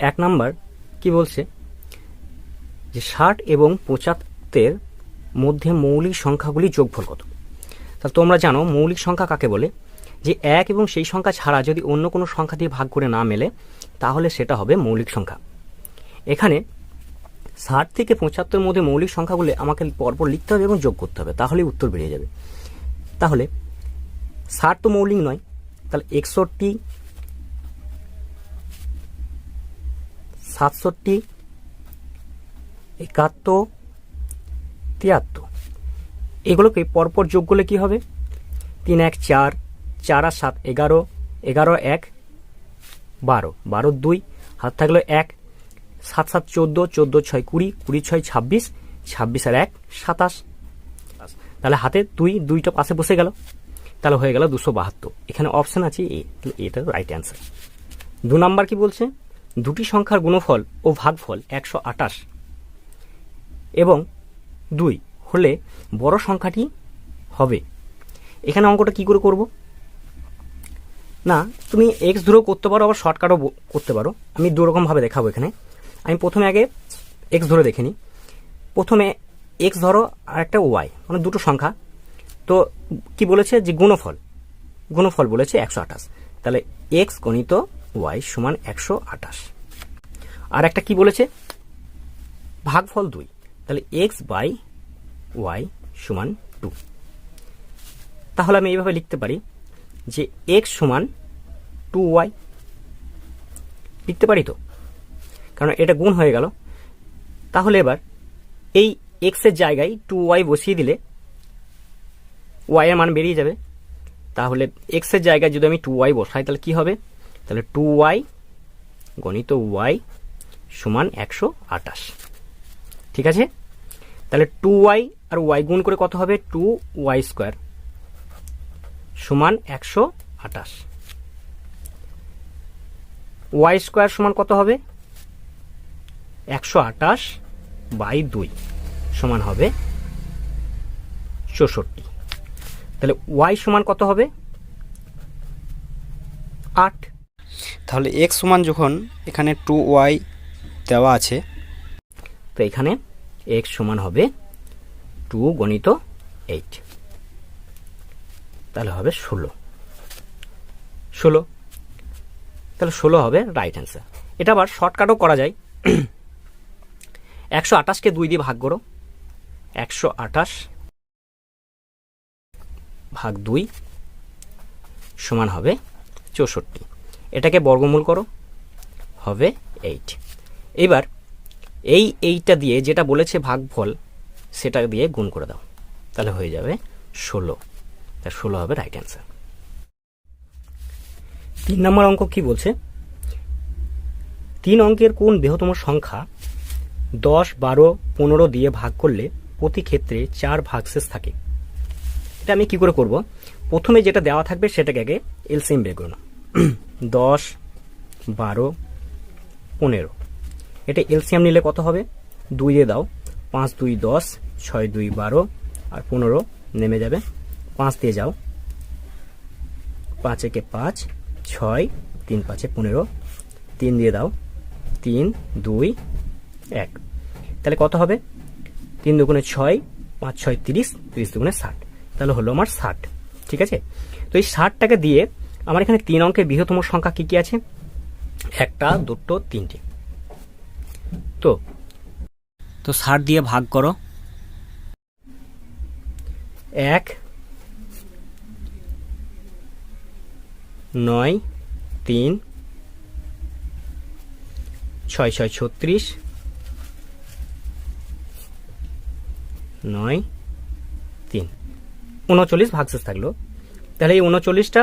1 number কি বলছে যে 60 এবং 75 মধ্যে মৌলিক সংখ্যাগুলি যোগফল কত। তাহলে তোমরা জানো মৌলিক সংখ্যা কাকে বলে, যে 1 এবং সেই সংখ্যা ছাড়া যদি অন্য কোনো সংখ্যা দিয়ে ভাগ করে না মেলে তাহলে সেটা হবে মৌলিক সংখ্যা। এখানে 60 থেকে 75 মধ্যে মৌলিক সংখ্যাগুলি আমাকে পরপর লিখতে হবে এবং যোগ করতে হবে, তাহলেই উত্তর বেরিয়ে যাবে। তাহলে 60 তো মৌলিক নয়, তাহলে 61, 67, 71, 73 এগুলোকে পরপর যোগ করলে কি হবে, 3 1 4, 4 আর 7 11, 11 1 12, 12 2 হাত থাকলো 1, 7 7 14, 14 6 20, 20 6 26, 26 আর 1 27। তাহলে হাতে 2টা পাশে বসে গেল, তাহলে হয়ে গেল 272। এখানে অপশন আছে এ, তাহলে এটা রাইট অ্যান্সার। 2 নাম্বার কি বলছে, দুটি সংখ্যার গুণফল ও ভাগফল 128 এবং 2 হলে বড় সংখ্যাটি হবে। এখানে অঙ্কটা কি করে করব, না তুমি এক্স ধরেও করতে পারো, আবার শর্টকাটও করতে পারো। আমি দুরকমভাবে দেখাবো। এখানে আমি প্রথমে আগে এক্স ধরে দেখে নিই। প্রথমে এক্স ধরো আর একটা ওয়াই, মানে দুটো সংখ্যা। তো কি বলেছে যে গুণফল বলেছে 128, তাহলে এক্স গণিত ওয়াই সমান 128। আর একটা কি বলেছে ভাগফল 2, তাহলে এক্স বাই ওয়াই সমান 2। তাহলে আমি এইভাবে লিখতে পারি যে এক্স সমান 2y, লিখতে পারি তো, কারণ এটা গুণ হয়ে গেল। তাহলে এবার এই এক্স এর জায়গায় 2y বসিয়ে দিলে y এর মান বেরিয়ে যাবে। তাহলে এক্স এর জায়গায় যদি আমি 2y বসাই তাহলে কি হবে, তাহলে 2y গণিত y সমান 128। ঠিক আছে, তাহলে 2y আর y গুণ করে কত হবে, 2y স্কোয়ার সমান 128। y স্কোয়ার সমান কত হবে, 128 বাই 2 সমান হবে 64। তাহলে y সমান কত হবে, 8। তাহলে x সমান যখন এখানে 2y দেওয়া আছে, তো এখানে x সমান হবে 2 গণিত 8, তাহলে হবে 16। তাহলে 16 হবে রাইট অ্যান্সার। এটা আবার শর্টকাটও করা যায়। 128কে 2 দিয়ে ভাগ করো, 128 ভাগ 2 সমান হবে 64। এটাকে বর্গমূল করো, হবে 8। এবার এইটা দিয়ে যেটা বলেছে ভাগফল সেটা দিয়ে গুণ করে দাও, তাহলে হয়ে যাবে 16। তা 16 হবে রাইট অ্যান্সার। 3 নম্বর অঙ্ক কি বলছে, 3 অঙ্কের কোন বৃহত্তম সংখ্যা 10, 12, 15 দিয়ে ভাগ করলে প্রতি ক্ষেত্রে 4 ভাগশেষ থাকে। এটা আমি কি করে করব, প্রথমে যেটা দেওয়া থাকবে সেটাকে আগে এলসিএম বের করে নাও। 10, 12, 15 এটা এলসিএম নিলে কত হবে, 2 দিয়ে দাও, 5 2 10, 6 2 12 আর 15 নেমে যাবে, 5 দিয়ে যাও, 5 একে 5, 6 3 5 15, 3 দিয়ে দাও, 3 2 1, তাহলে কত হবে, 3 দুগুণে 6, 5 6 30, 30 দুগুণে 60, তাহলে হলো আমার 60। ঠিক আছে, তো এই 60টাকে দিয়ে আমার এখানে 3 অঙ্কের বৃহত্তম সংখ্যা কি কি আছে, 1টা 2টো 3টে। তো 60 দিয়ে ভাগ করো, 1 9 3 6 6 36 9 3 39 ভাগশেষ থাকলো। তাহলে এই 39টা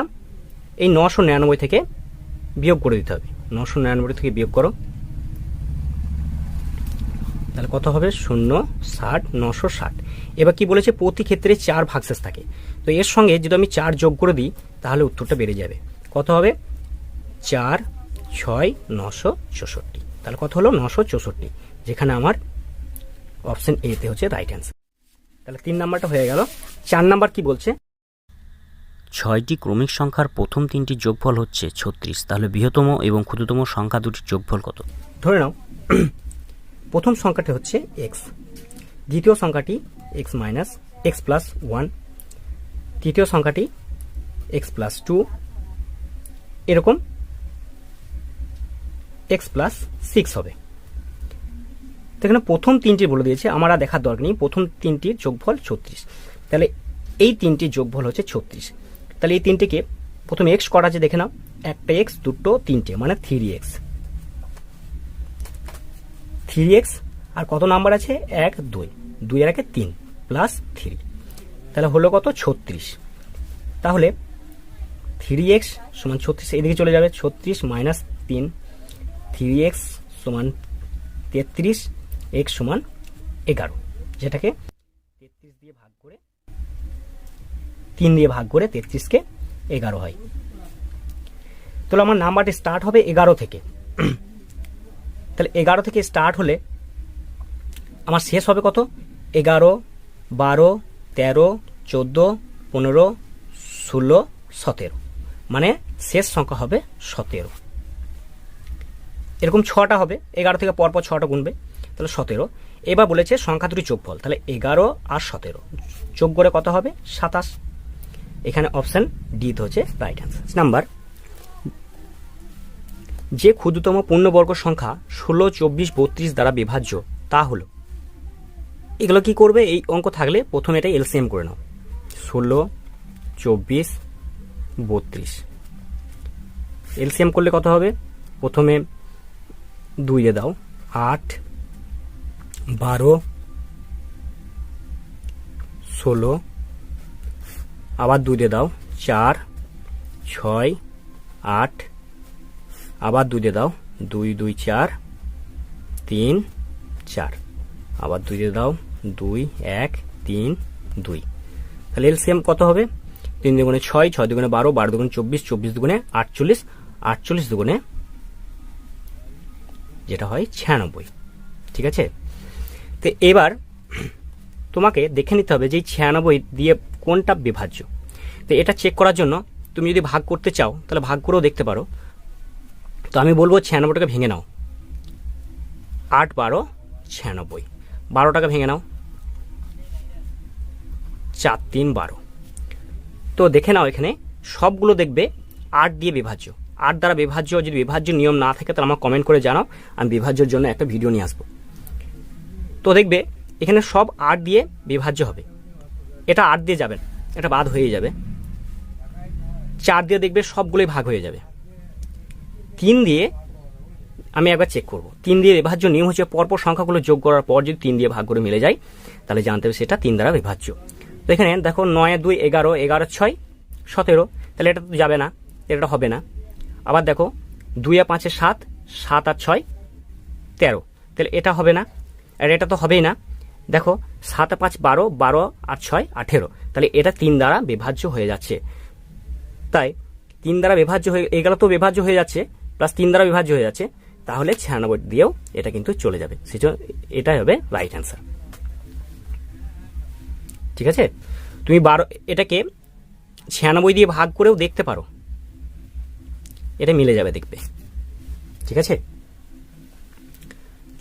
এই 999 থেকে বিয়োগ করে দিতে হবে, 999 থেকে বিয়োগ করো, তাহলে কত হবে, 0 60 960। এবার কি বলেছে, প্রতি ক্ষেত্রে 4 ভাগশেষ থাকে। তো এর সঙ্গে যদি আমি 4 যোগ করে দিই তাহলে উত্তরটা বেড়ে যাবে, কত হবে, 4 6 964। তাহলে কত হলো, 964, যেখানে আমার অপশন এ তে হচ্ছে রাইট অ্যান্সার। তাহলে 3 নাম্বারটা হয়ে গেল। 4 নাম্বার কি বলছে, ছয়টি ক্রমিক সংখ্যার প্রথম তিনটি যোগফল হচ্ছে 36, তাহলে বৃহত্তম এবং ক্ষুদ্রতম সংখ্যা দুটির যোগফল কত? ধরে নাও প্রথম সংখ্যাটি হচ্ছে এক্স, দ্বিতীয় সংখ্যাটি x minus x plus one, তৃতীয় সংখ্যাটি এক্স প্লাস টু, এরকম এক্স প্লাস সিক্স হবে। তো এখানে প্রথম তিনটি বলে দিয়েছে, আমার আর দেখার দরকার নেই। প্রথম তিনটির যোগফল 36, তাহলে এই তিনটির যোগফল হচ্ছে 36। তাহলে এই তিনটিকে প্রথমে এক্স করা আছে, দেখে নাও, একটা এক্স, দুটো, তিনটে, মানে 3x। 3x আর কত নাম্বার আছে? 1 2, 2 এর একে 3 প্লাস 3, তাহলে হলো কত? 36। তাহলে 3x সমান 36, এদিকে চলে যাবে, 36 মাইনাস 3, 3x সমান 33, x সমান 11, যেটাকে 33 দিয়ে ভাগ করে 3 দিয়ে ভাগ করে 33কে 11 হয়। তাহলে আমার নাম্বারটি স্টার্ট হবে 11 থেকে। তাহলে 11 থেকে স্টার্ট হলে আমার শেষ হবে কত? 11, 12, 13, 14, 15, 16, 17, মানে শেষ সংখ্যা হবে 17। এরকম 6টা হবে, 11 থেকে পরপর 6টা গুনবে, তাহলে 17। এবার বলেছে সংখ্যা দুটি যোগফল, তাহলে 11 আর 17 যোগ করে কত হবে? 27। এখানে অপশন ডি হচ্ছে রাইট অ্যান্সার। নাম্বার, যে ক্ষুদ্রতম পূর্ণবর্গ সংখ্যা 16, 24, 32 দ্বারা বিভাজ্য তা হলো। এগুলো কি করবে? এই অঙ্ক থাকলে প্রথমে এটা এলসিএম করে নাও। 16, 24, 32 এলসিএম করলে কত হবে? প্রথমে 2 এ দাও, 8, 12, 16, আবার 2 দিয়ে দাও, 4, 6, 8, আবার 2 দিয়ে দাও, 2, 2, 4, 3, 4, আবার 2 দিয়ে দাও, 2, 1, 3, 2। তাহলে এলসিএম কত হবে? 3 দুগুণে 6, 6 দুগুণে 12, 12 দুগুণে 24, 24 দুগুণে 48, 48 দুগুণে যেটা হয় 96। ঠিক আছে? তো এবার তোমাকে দেখে নিতে হবে যে 96 দিয়ে কোনটা বিভাজ্য। তো এটা চেক করার জন্য তুমি যদি ভাগ করতে চাও তাহলে ভাগ করেও দেখতে পারো। তো আমি বলবো 96টাকে ভেঙে নাও, 8, 12, 96, 12টাকে ভেঙে নাও, 4, 3, 12। তো দেখে নাও এখানে সবগুলো দেখবে 8 দিয়ে বিভাজ্য। 8 দ্বারা বিভাজ্য, যদি বিভাজ্য নিয়ম না থাকে তাহলে আমার কমেন্ট করে জানাও, আমি বিভাজ্যের জন্য একটা ভিডিও নিয়ে আসবো। তো দেখবে এখানে সব 8 দিয়ে বিভাজ্য হবে, এটা 8 দিয়ে যাবে, এটা বাদ হয়ে যাবে। 4 দিয়ে দেখবে সবগুলোই ভাগ হয়ে যাবে। 3 দিয়ে আমি একবার চেক করব। 3 দিয়ে বিভাজ্য নিয়ম হচ্ছে পরপর সংখ্যাগুলো যোগ করার পর যদি 3 দিয়ে ভাগ করে মিলে যায় তাহলে জানতে হবে সেটা 3 দ্বারা বিভাজ্য। তো এখানে দেখো 9 2 11, 11 6 17, তাহলে এটা তো যাবে না, এটা হবে না। আবার দেখো 2 5 7, 7 আর 6 13, তাহলে এটা হবে না, আর এটা তো হবেই না। দেখো 7 5 12, 12 আর 6 18, তাহলে এটা 3 দ্বারা বিভাজ্য হয়ে যাচ্ছে। তাই 3 দ্বারা বিভাজ্য হয়ে এগুলো তো বিভাজ্য হয়ে যাচ্ছে, প্লাস 3 দ্বারা বিভাজ্য হয়ে যাচ্ছে, তাহলে 96 দিয়েও এটা কিন্তু চলে যাবে। সেজন্য এটাই হবে রাইট অ্যান্সার। ঠিক আছে? তুমি এটাকে 96 দিয়ে ভাগ করেও দেখতে পারো, এটা মিলে যাবে, দেখবে। ঠিক আছে?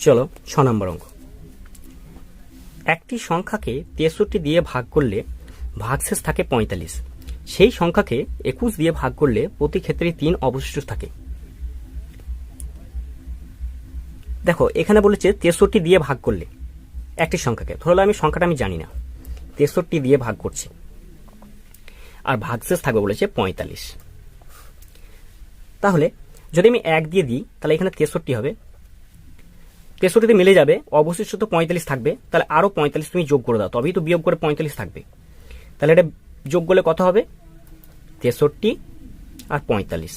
চলো 6 নম্বর অঙ্ক। একটি সংখ্যাকে 63 দিয়ে ভাগ করলে ভাগশেষ থাকে 45, সেই সংখ্যাকে 21 দিয়ে ভাগ করলে প্রতি ক্ষেত্রে 3 অবশিষ্ট থাকে। দেখো এখানে বলেছে 63 দিয়ে ভাগ করলে একটি সংখ্যাকে, ধরো আমি সংখ্যাটা আমি জানি না, 63 দিয়ে ভাগ করছি, আর ভাগশেষ থাকবে বলেছে 45। তাহলে যদি আমি 1 দিয়ে দিই তাহলে এখানে 63 হবে, 63তে মিলে যাবে, অবশিষ্ট তো 45 থাকবে, তাহলে আরো 45 তুমি যোগ করে দাও, তবেই তো বিয়োগ করে 45 থাকবে। তাহলে এটা যোগ করলে কত হবে? 63 আর 45,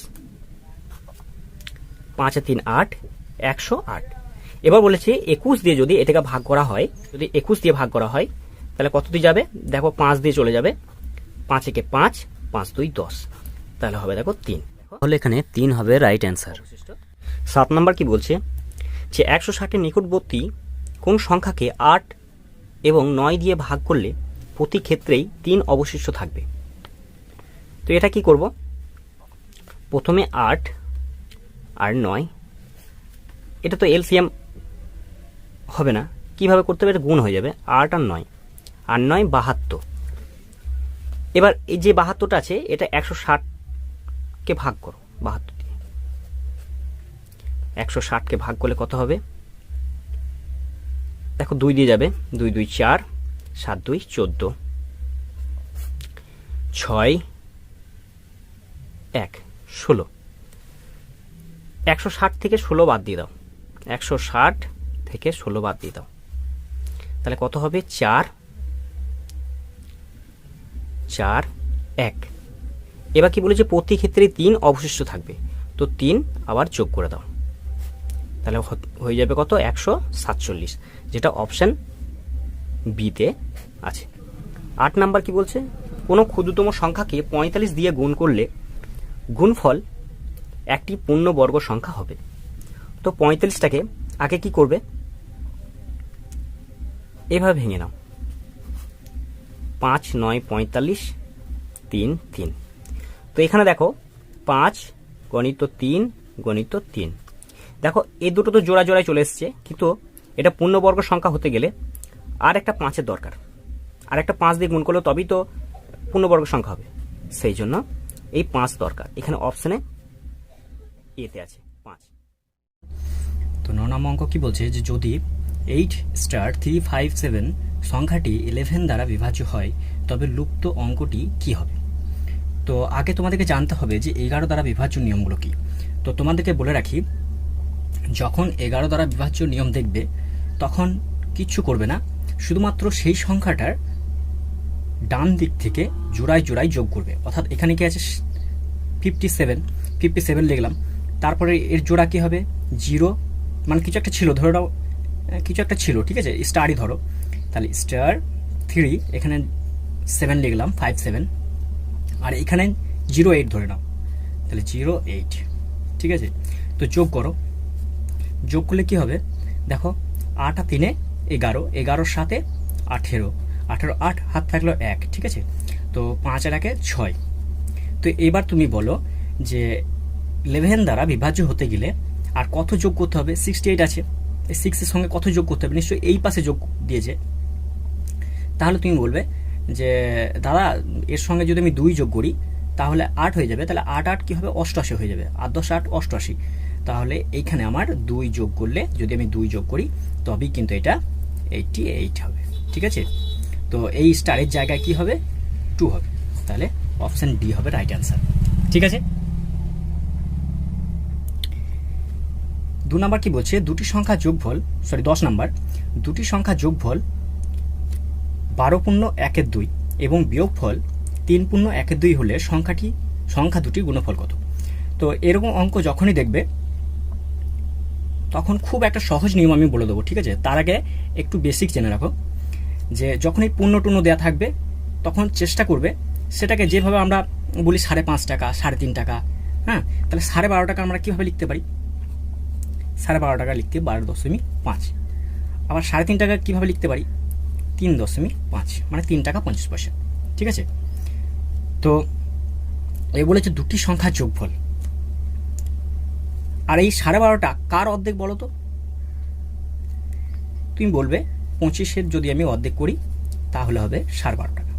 5 3 8, 108। এবার বলেছে 21 দিয়ে যদি এটাকে ভাগ করা হয়, যদি 21 দিয়ে ভাগ করা হয় তাহলে কত দিয়ে যাবে? দেখো 5 দিয়ে চলে যাবে, 5 একে 5, 5 2 10, তাহলে হবে দেখো 3। তাহলে এখানে 3 হবে রাইট অ্যান্সার। 7 নাম্বার কি বলছে যে 160-এর নিকটবর্তী কোন সংখ্যাকে 8 এবং 9 দিয়ে ভাগ করলে প্রতি ক্ষেত্রেই 3 অবশিষ্ট থাকবে। তো এটা কি করব, প্রথমে 8 আর 9, এটা তো এলসিএম হবে না, কিভাবে করতে হবে, এটা গুণ হয়ে যাবে, 8 আর 9, আর 9 72। এবার এই যে 72টা আছে এটা 160কে ভাগ করো, 72 দিয়ে 160কে ভাগ করলে কত হবে, দেখো 2 দিয়ে যাবে, 2 2 4, 7 2 14, 6 1 16। 160 থেকে 16 বাদ দিয়ে দাও, 160 থেকে 16 বাদ দিয়ে দাও, তাহলে কত হবে, 4 4 1। এবার কি বলেছে, প্রতি ক্ষেত্রে 3 অবশিষ্ট থাকবে, তো 3 আবার যোগ করে দাও, তাহলে হয়ে যাবে কত, 147, যেটা অপশান বিতে আছে। 8 নাম্বার কি বলছে, কোনো ক্ষুদ্রতম সংখ্যাকে 45 দিয়ে গুণ করলে গুণফল একটি পূর্ণবর্গ সংখ্যা হবে। তো 45টাকে আগে কি করবে, এভাবে ভেঙে নাও, 5 9 45, 3 3। তো এখানে দেখো 5 গণিত 3 গণিত 3, দেখো এই দুটো তো জোড়া জোড়ায় চলে এসছে, কিন্তু এটা পূর্ণবর্গ সংখ্যা হতে গেলে আর একটা 5-এর দরকার, আর একটা 5 দিয়ে গুণ করলে তবেই তো পূর্ণবর্গ সংখ্যা হবে, সেই জন্য এই 5 দরকার, এখানে অপশানে এতে আছে 5। তো 9 নম্বর অঙ্ক কি বলছে, যে যদি 8*357 সংখ্যাটি 11 দ্বারা বিভাজ্য হয় তবে লুপ্ত অঙ্কটি কি হবে। তো আগে তোমাদেরকে জানতে হবে যে 11 দ্বারা বিভাজ্য নিয়মগুলো কি। তো তোমাদেরকে বলে রাখি, যখন 11 দ্বারা বিভাজ্য নিয়ম দেখবে তখন কিচ্ছু করবে না, শুধুমাত্র সেই সংখ্যাটার ডান দিক থেকে জোড়ায় জোড়ায় যোগ করবে। অর্থাৎ এখানে কি আছে, 57 লিখলাম, তারপরে এর জোড়া কি হবে, 0, মানে কিছু একটা ছিল, ধরে নাও কিছু একটা ছিল, ঠিক আছে, স্টারই ধরো, তাহলে স্টার 3, এখানে 7 লিখলাম, 57, আর এখানে 08 ধরে নাও, তাহলে 08, ঠিক আছে। তো যোগ করো, যোগ করলে কি হবে, দেখো 8 আর 3 11, 11 7 18, 18 8 হাত থাকলো 1, ঠিক আছে। তো 5 আর 1 6। তো এবার তুমি বলো যে 11 দ্বারা বিভাজ্য হতে গেলে আর কত যোগ করতে হবে, 68 আছে, এই 6-এর সঙ্গে কত যোগ করতে হবে, নিশ্চয়ই এই পাশে যোগ দিয়েছে। তাহলে তুমি বলবে যে দাদা এর সঙ্গে যদি আমি 2 যোগ করি তাহলে 8 হয়ে যাবে, তাহলে 8 8 কী হবে, 88 হয়ে যাবে, 8 10 8 88। তাহলে এইখানে আমার 2 যোগ করলে, যদি আমি 2 যোগ করি তবেই কিন্তু এটা 88 হবে, ঠিক আছে। তো এই স্টারের জায়গায় কি হবে, 2 হবে, তাহলে অপশান ডি হবে রাইট অ্যান্সার, ঠিক আছে। 2 নাম্বার কি বলছে, দুটি সংখ্যা যোগফল, 10 নাম্বার, দুটি সংখ্যা যোগফল 12.1/2 এবং বিয়োগফল 3.1/2 হলে সংখ্যা দুটির গুণফল কত। তো এরকম অঙ্ক যখনই দেখবে তখন খুব একটা সহজ নিয়ম আমি বলে দেবো, ঠিক আছে। তার আগে একটু বেসিক জেনে রাখো, যে যখনই পূর্ণ টূর্ণ দেওয়া থাকবে তখন চেষ্টা করবে সেটাকে, যেভাবে আমরা বলি 5.5 টাকা, 3.5 টাকা, হ্যাঁ, তাহলে 12.5 টাকা আমরা কীভাবে লিখতে পারি, 12.5 টাকা লিখতে 12.5, আবার 3.5 টাকা কীভাবে লিখতে পারি, 3.5, মানে 3 টাকা 50 পয়সা, ঠিক আছে। তো এই বলেছে দুটি সংখ্যার যোগফল, আর এই 12.5টা কার অর্ধেক বলো তো, তুমি বলবে 25-এর যদি আমি অর্ধেক করি তাহলে হবে 12.5 টাকা।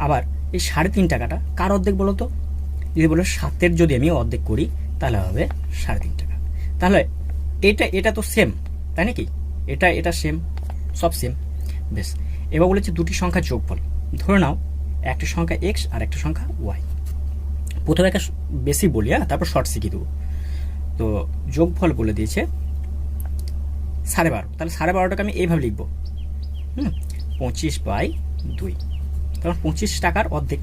আবার এই 3.5 টাকাটা কার অর্ধেক বলো তো, যদি বলো 7-এর যদি আমি অর্ধেক করি তাহলে হবে 3.5 টাকা। তাহলে এটা তো সেম, তাই নাকি, এটা সেম, সব সেম, বেশ। এবার বলেছে দুটি সংখ্যার যোগফল, ধরে নাও একটা সংখ্যা এক্স আর একটা সংখ্যা ওয়াই। প্রথমে একটা বেশি বলি, হ্যাঁ, তারপর শর্ট শিখিয়ে দেবো। তো যোগফল বলে দিয়েছে 12.5, তাহলে 12.5 টাকা আমি এইভাবে লিখবো, 25/2, কারণ 25 টাকার অর্ধেক।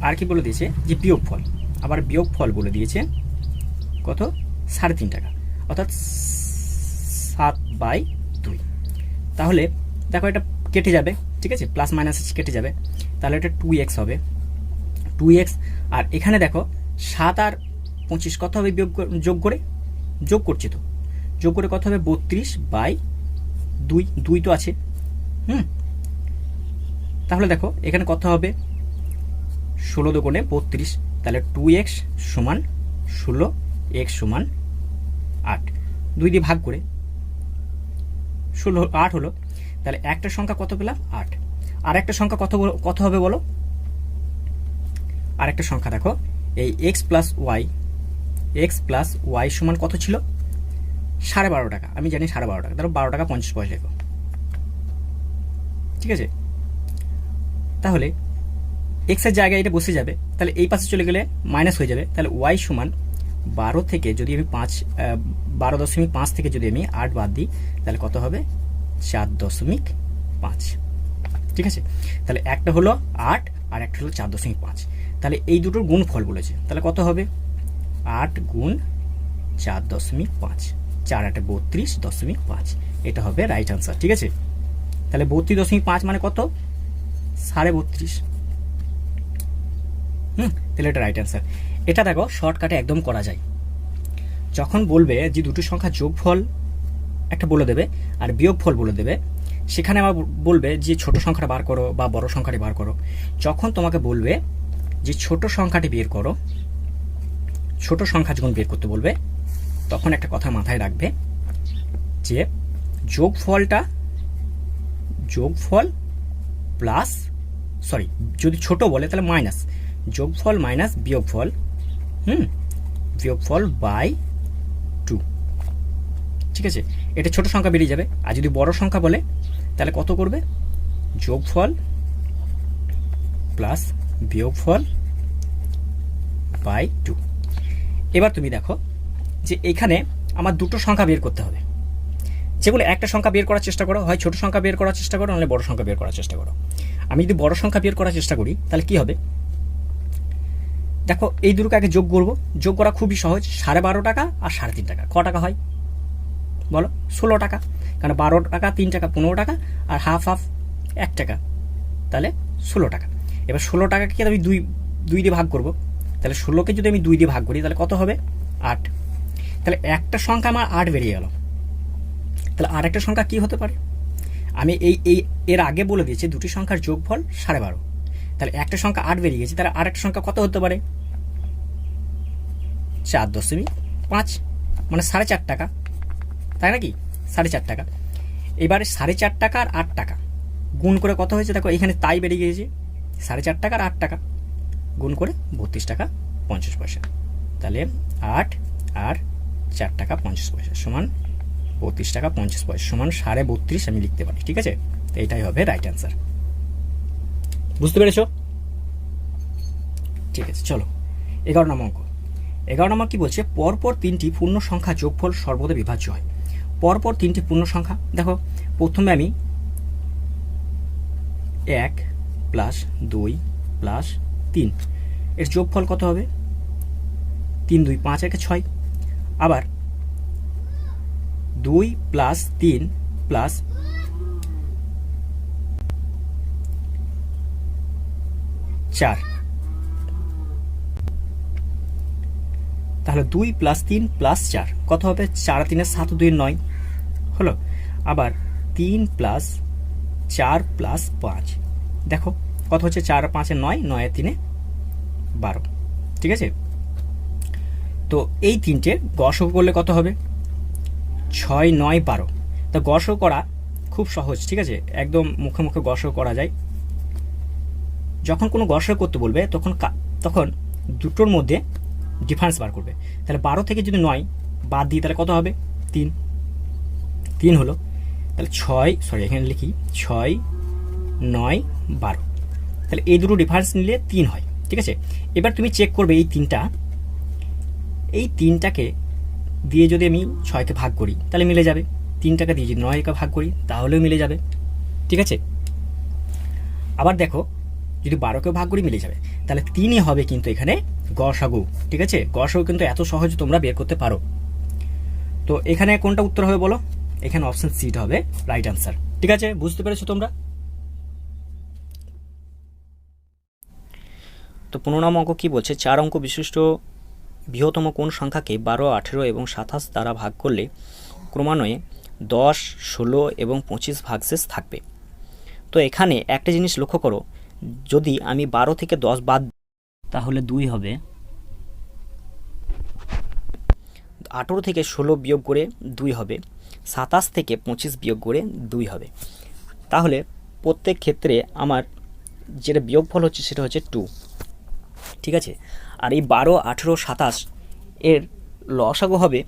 আর কি বলে দিয়েছে, যে বিয়োগফল, আবার বিয়োগফল বলে দিয়েছে কত, 3.5 টাকা, অর্থাৎ 7/2। তাহলে দেখো এটা কেটে যাবে, ঠিক আছে, প্লাস মাইনাস কেটে যাবে, তাহলে এটা 2x হবে, 2x। আর এখানে দেখো 7 আর 25 কত হবে, যোগ করছি তো, যোগ করে কত হবে, 32/2, 2 তো আছে, তাহলে দেখো এখানে কত হবে, ষোলো দুগুণে 32, তাহলে 2x সমান 16, x সমান 8, 2 দিয়ে ভাগ করে 8 হলো। তাহলে একটা সংখ্যা কত পেলাম? 8। আর একটা সংখ্যা কত হবে বলো? আর একটা সংখ্যা দেখো, এই x প্লাস ওয়াই সমান কত ছিল? 12.5 টাকা। আমি জানি 12.5 টাকা, ধরো 12 টাকা 50 পয়সা লেখো, ঠিক আছে? তাহলে এক্স এর জায়গায় এটা বসে যাবে, তাহলে এই পাশে চলে গেলে মাইনাস হয়ে যাবে। তাহলে ওয়াই সমান 12 থেকে যদি আমি 12.5 থেকে যদি আমি 8 বাদ দিই, তাহলে কত হবে? 4.5। ঠিক আছে, তাহলে একটা হলো 8 আর একটা হলো 4.5। তাহলে এই দুটোর গুণফল বলেছে, তাহলে কত হবে? 8 গুণ 4.5, 4 8 32.5। এটা হবে রাইট আনসার। ঠিক আছে, তাহলে 32.5 মানে কত? 32.5। তাহলে এটা রাইট অ্যান্সার। এটা দেখো শর্টকাটে একদম করা যায়। যখন বলবে যে দুটো সংখ্যা যোগফল একটা বলে দেবে আর বিয়োগফল বলে দেবে, সেখানে আবার বলবে যে ছোট সংখ্যাটা বার করো বা বড় সংখ্যাটি বার করো। যখন তোমাকে বলবে যে ছোট সংখ্যাটি বের করো, ছোট সংখ্যা যখন বের করতে বলবে, তখন একটা কথা মাথায় রাখবে যে যোগফল প্লাস, সরি, যদি ছোট বলে তাহলে মাইনাস, যোগফল মাইনাস বিয়োগফল, বিয়োগফল বাই 2। ঠিক আছে, এটা ছোট সংখ্যা বেরিয়ে যাবে। আর যদি বড় সংখ্যা বলে তাহলে কত করবে? যোগফল প্লাস বিয়োগফল বাই 2। এবার তুমি দেখো যে এখানে আমার দুটো সংখ্যা বের করতে হবে। যেগুলো একটা সংখ্যা বের করার চেষ্টা করো, হয় ছোট সংখ্যা বের করার চেষ্টা করো, নাহলে বড় সংখ্যা বের করার চেষ্টা করো। আমি যদি বড় সংখ্যা বের করার চেষ্টা করি তাহলে কি হবে? দেখো এই দুটোকে আগে যোগ করবো। যোগ করা খুবই সহজ। 12.5 টাকা আর 3.5 টাকা ক টাকা হয় বলো? 16 টাকা। কারণ 12 টাকা 3 টাকা 15 টাকা, আর হাফ 1 টাকা, তাহলে 16 টাকা। এবার 16 টাকাকে আমি 2 দিয়ে ভাগ করবো। তাহলে 16কে যদি আমি 2 দিয়ে ভাগ করি তাহলে কত হবে? 8। তাহলে একটা সংখ্যা আমার 8 বেরিয়ে গেল। তাহলে আর একটা সংখ্যা কি হতে পারে? আমি এর আগে বলে দিয়েছি দুটি সংখ্যার যোগফল 12.5। তাহলে একটা সংখ্যা 8 বেরিয়ে গেছে, তাহলে আর একটা সংখ্যা কত হতে পারে? 4.5, মানে 4.5 টাকা, তাই নাকি? 4.5 টাকা। এবারে 4.5 টাকা আর 8 টাকা গুণ করে কত হয়েছে? দেখো এখানে তাই বেরিয়ে গিয়েছে। 4.5 টাকা আর 8 টাকা গুণ করে 32 টাকা 50 পয়সা। তাহলে 8 আর 4 টাকা 50 পয়সা সমান 32 টাকা 50 পয়সা সমান 32.5 আমি লিখতে পারি। ঠিক আছে, তো এটাই হবে রাইট অ্যান্সার। বুঝতে পেরেছো? ঠিক আছে, চলো 11 নম্বর অঙ্ক। 11 নম্বর কি বলছে? পরপর 3টি পূর্ণ সংখ্যা যোগফল সর্বদা বিভাজ্য হয়। পরপর 3টি পূর্ণ সংখ্যা, দেখো প্রথমে আমি 1 প্লাস 2 প্লাস 3, এর যোগফল কত হবে? 3 2 5 1 6। আবার 2 প্লাস 3 প্লাস 4, তাহলে 2 প্লাস 3 প্লাস 4 কত হবে? 4 3 7 2 9 হলো। আবার 3 প্লাস 4 প্লাস 5, দেখো কত হচ্ছে? 4 5 9, 9 3 12। ঠিক আছে, তো এই তিনটে গড় করলে কত হবে? 6 9 12। তো গড় করা খুব সহজ। ঠিক আছে, একদম মুখে মুখে গড় করা যায়। যখন কোনো গড় করতে বলবে তখন দুটোর মধ্যে ডিফারেন্স বার করবে। তাহলে 12 থেকে যদি 9 বাদ দিই তাহলে কত হবে? 3 হলো। তাহলে 6, সরি এখানে লিখি 6 9 12। তাহলে এই দুটো ডিফারেন্স নিলে 3 হয়। ঠিক আছে, এবার তুমি চেক করবে এই তিনটাকে দিয়ে যদি আমি 6কে ভাগ করি তাহলে মিলে যাবে। 3 টাকা দিয়ে যদি 9কে ভাগ করি তাহলেও মিলে যাবে। ঠিক আছে, আবার দেখো যদি 12কেও ভাগ করি মিলে যাবে। তাহলে 3ই হবে কিন্তু এখানে গসাগু। ঠিক আছে, গসাগু কিন্তু এত সহজে তোমরা বের করতে পারো। তো এখানে কোনটা উত্তর হবে বলো? এখানে অপশন সিটা হবে রাইট অ্যান্সার। ঠিক আছে, বুঝতে পেরেছো তোমরা? তো 15 নম্বর অঙ্ক কি বলছে? 4 অঙ্ক বিশিষ্ট বৃহত্তম কোন সংখ্যাকে 12 18 এবং 27 দ্বারা ভাগ করলে ক্রমান্বয়ে 10 16 এবং 25 ভাগশেষ থাকবে। তো এখানে একটা জিনিস লক্ষ্য করো, যদি আমি 12 থেকে 10 বাদ তাহলে 2 হবে। 18 থেকে 16 বিয়োগ করে 2 হবে, 27 থেকে 25 বিয়োগ করে 2 হবে। তাহলে প্রত্যেক ক্ষেত্রে আমার যেটা বিয়োগফল হচ্ছে সেটা হচ্ছে 2, ঠিক আছে। আর এই 12, 18, 27 এর লসাগু হবে,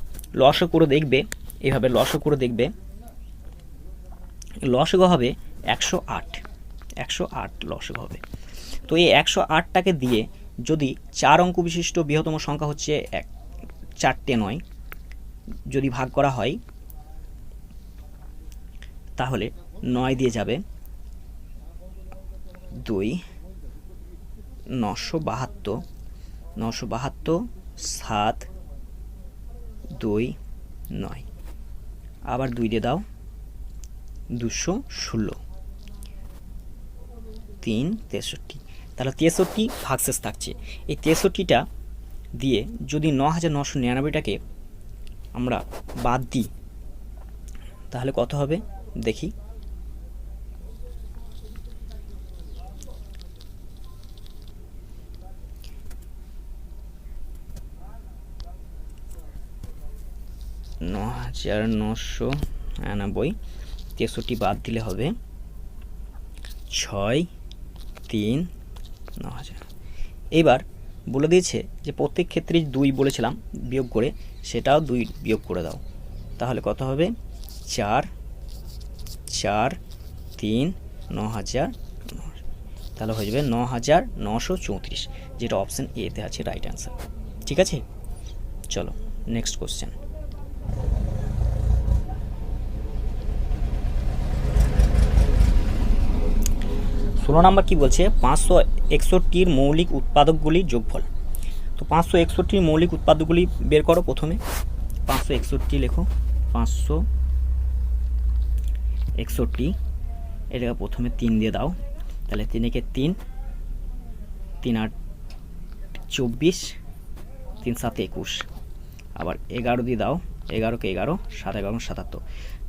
লসাগু করে দেখবে এইভাবে, লসাগু করে দেখবে, লসাগু হবে 108, 108 লসাগু হবে। তো এই 108টাকে দিয়ে যদি 4 অঙ্ক বিশিষ্ট বৃহত্তম সংখ্যা হচ্ছে 4টে নয় যদি ভাগ করা হয়, তাহলে 9 দিয়ে যাবে 2, 972, 972, 7, 2, 9, আবার 2 দিয়ে দাও 216, 3, 63। তাহলে 63 ভাগশেষ থাকছে। এই 63টা দিয়ে যদি 9999টাকে আমরা বাদ দিই তাহলে কত হবে দেখি। $9,999, 63 বাদ দিলে হবে 6, 3, 9,000। এবার বলে দিয়েছে যে প্রত্যেক ক্ষেত্রে 2 বলেছিলাম বিয়োগ করে, সেটাও 2 বিয়োগ করে দাও, তাহলে কত হবে 4, 4, 3, 9,000, তাহলে হয়ে যাবে 9,934, যেটা অপশান এতে আছে রাইট অ্যান্সার। ঠিক আছে, চলো নেক্সট কোশ্চেন। 16 নম্বর কি বলছে, 561 মৌলিক উৎপাদকগুলির যোগফল। তো 561 মৌলিক উৎপাদকগুলি বের করো। প্রথমে 561 লেখো, 561, এটাকে প্রথমে 3 দিয়ে দাও, তাহলে 3 একে 3, 3 8 24, 3 7 21, আবার 11 দিয়ে দাও, 11 কে 11, 7 11 77,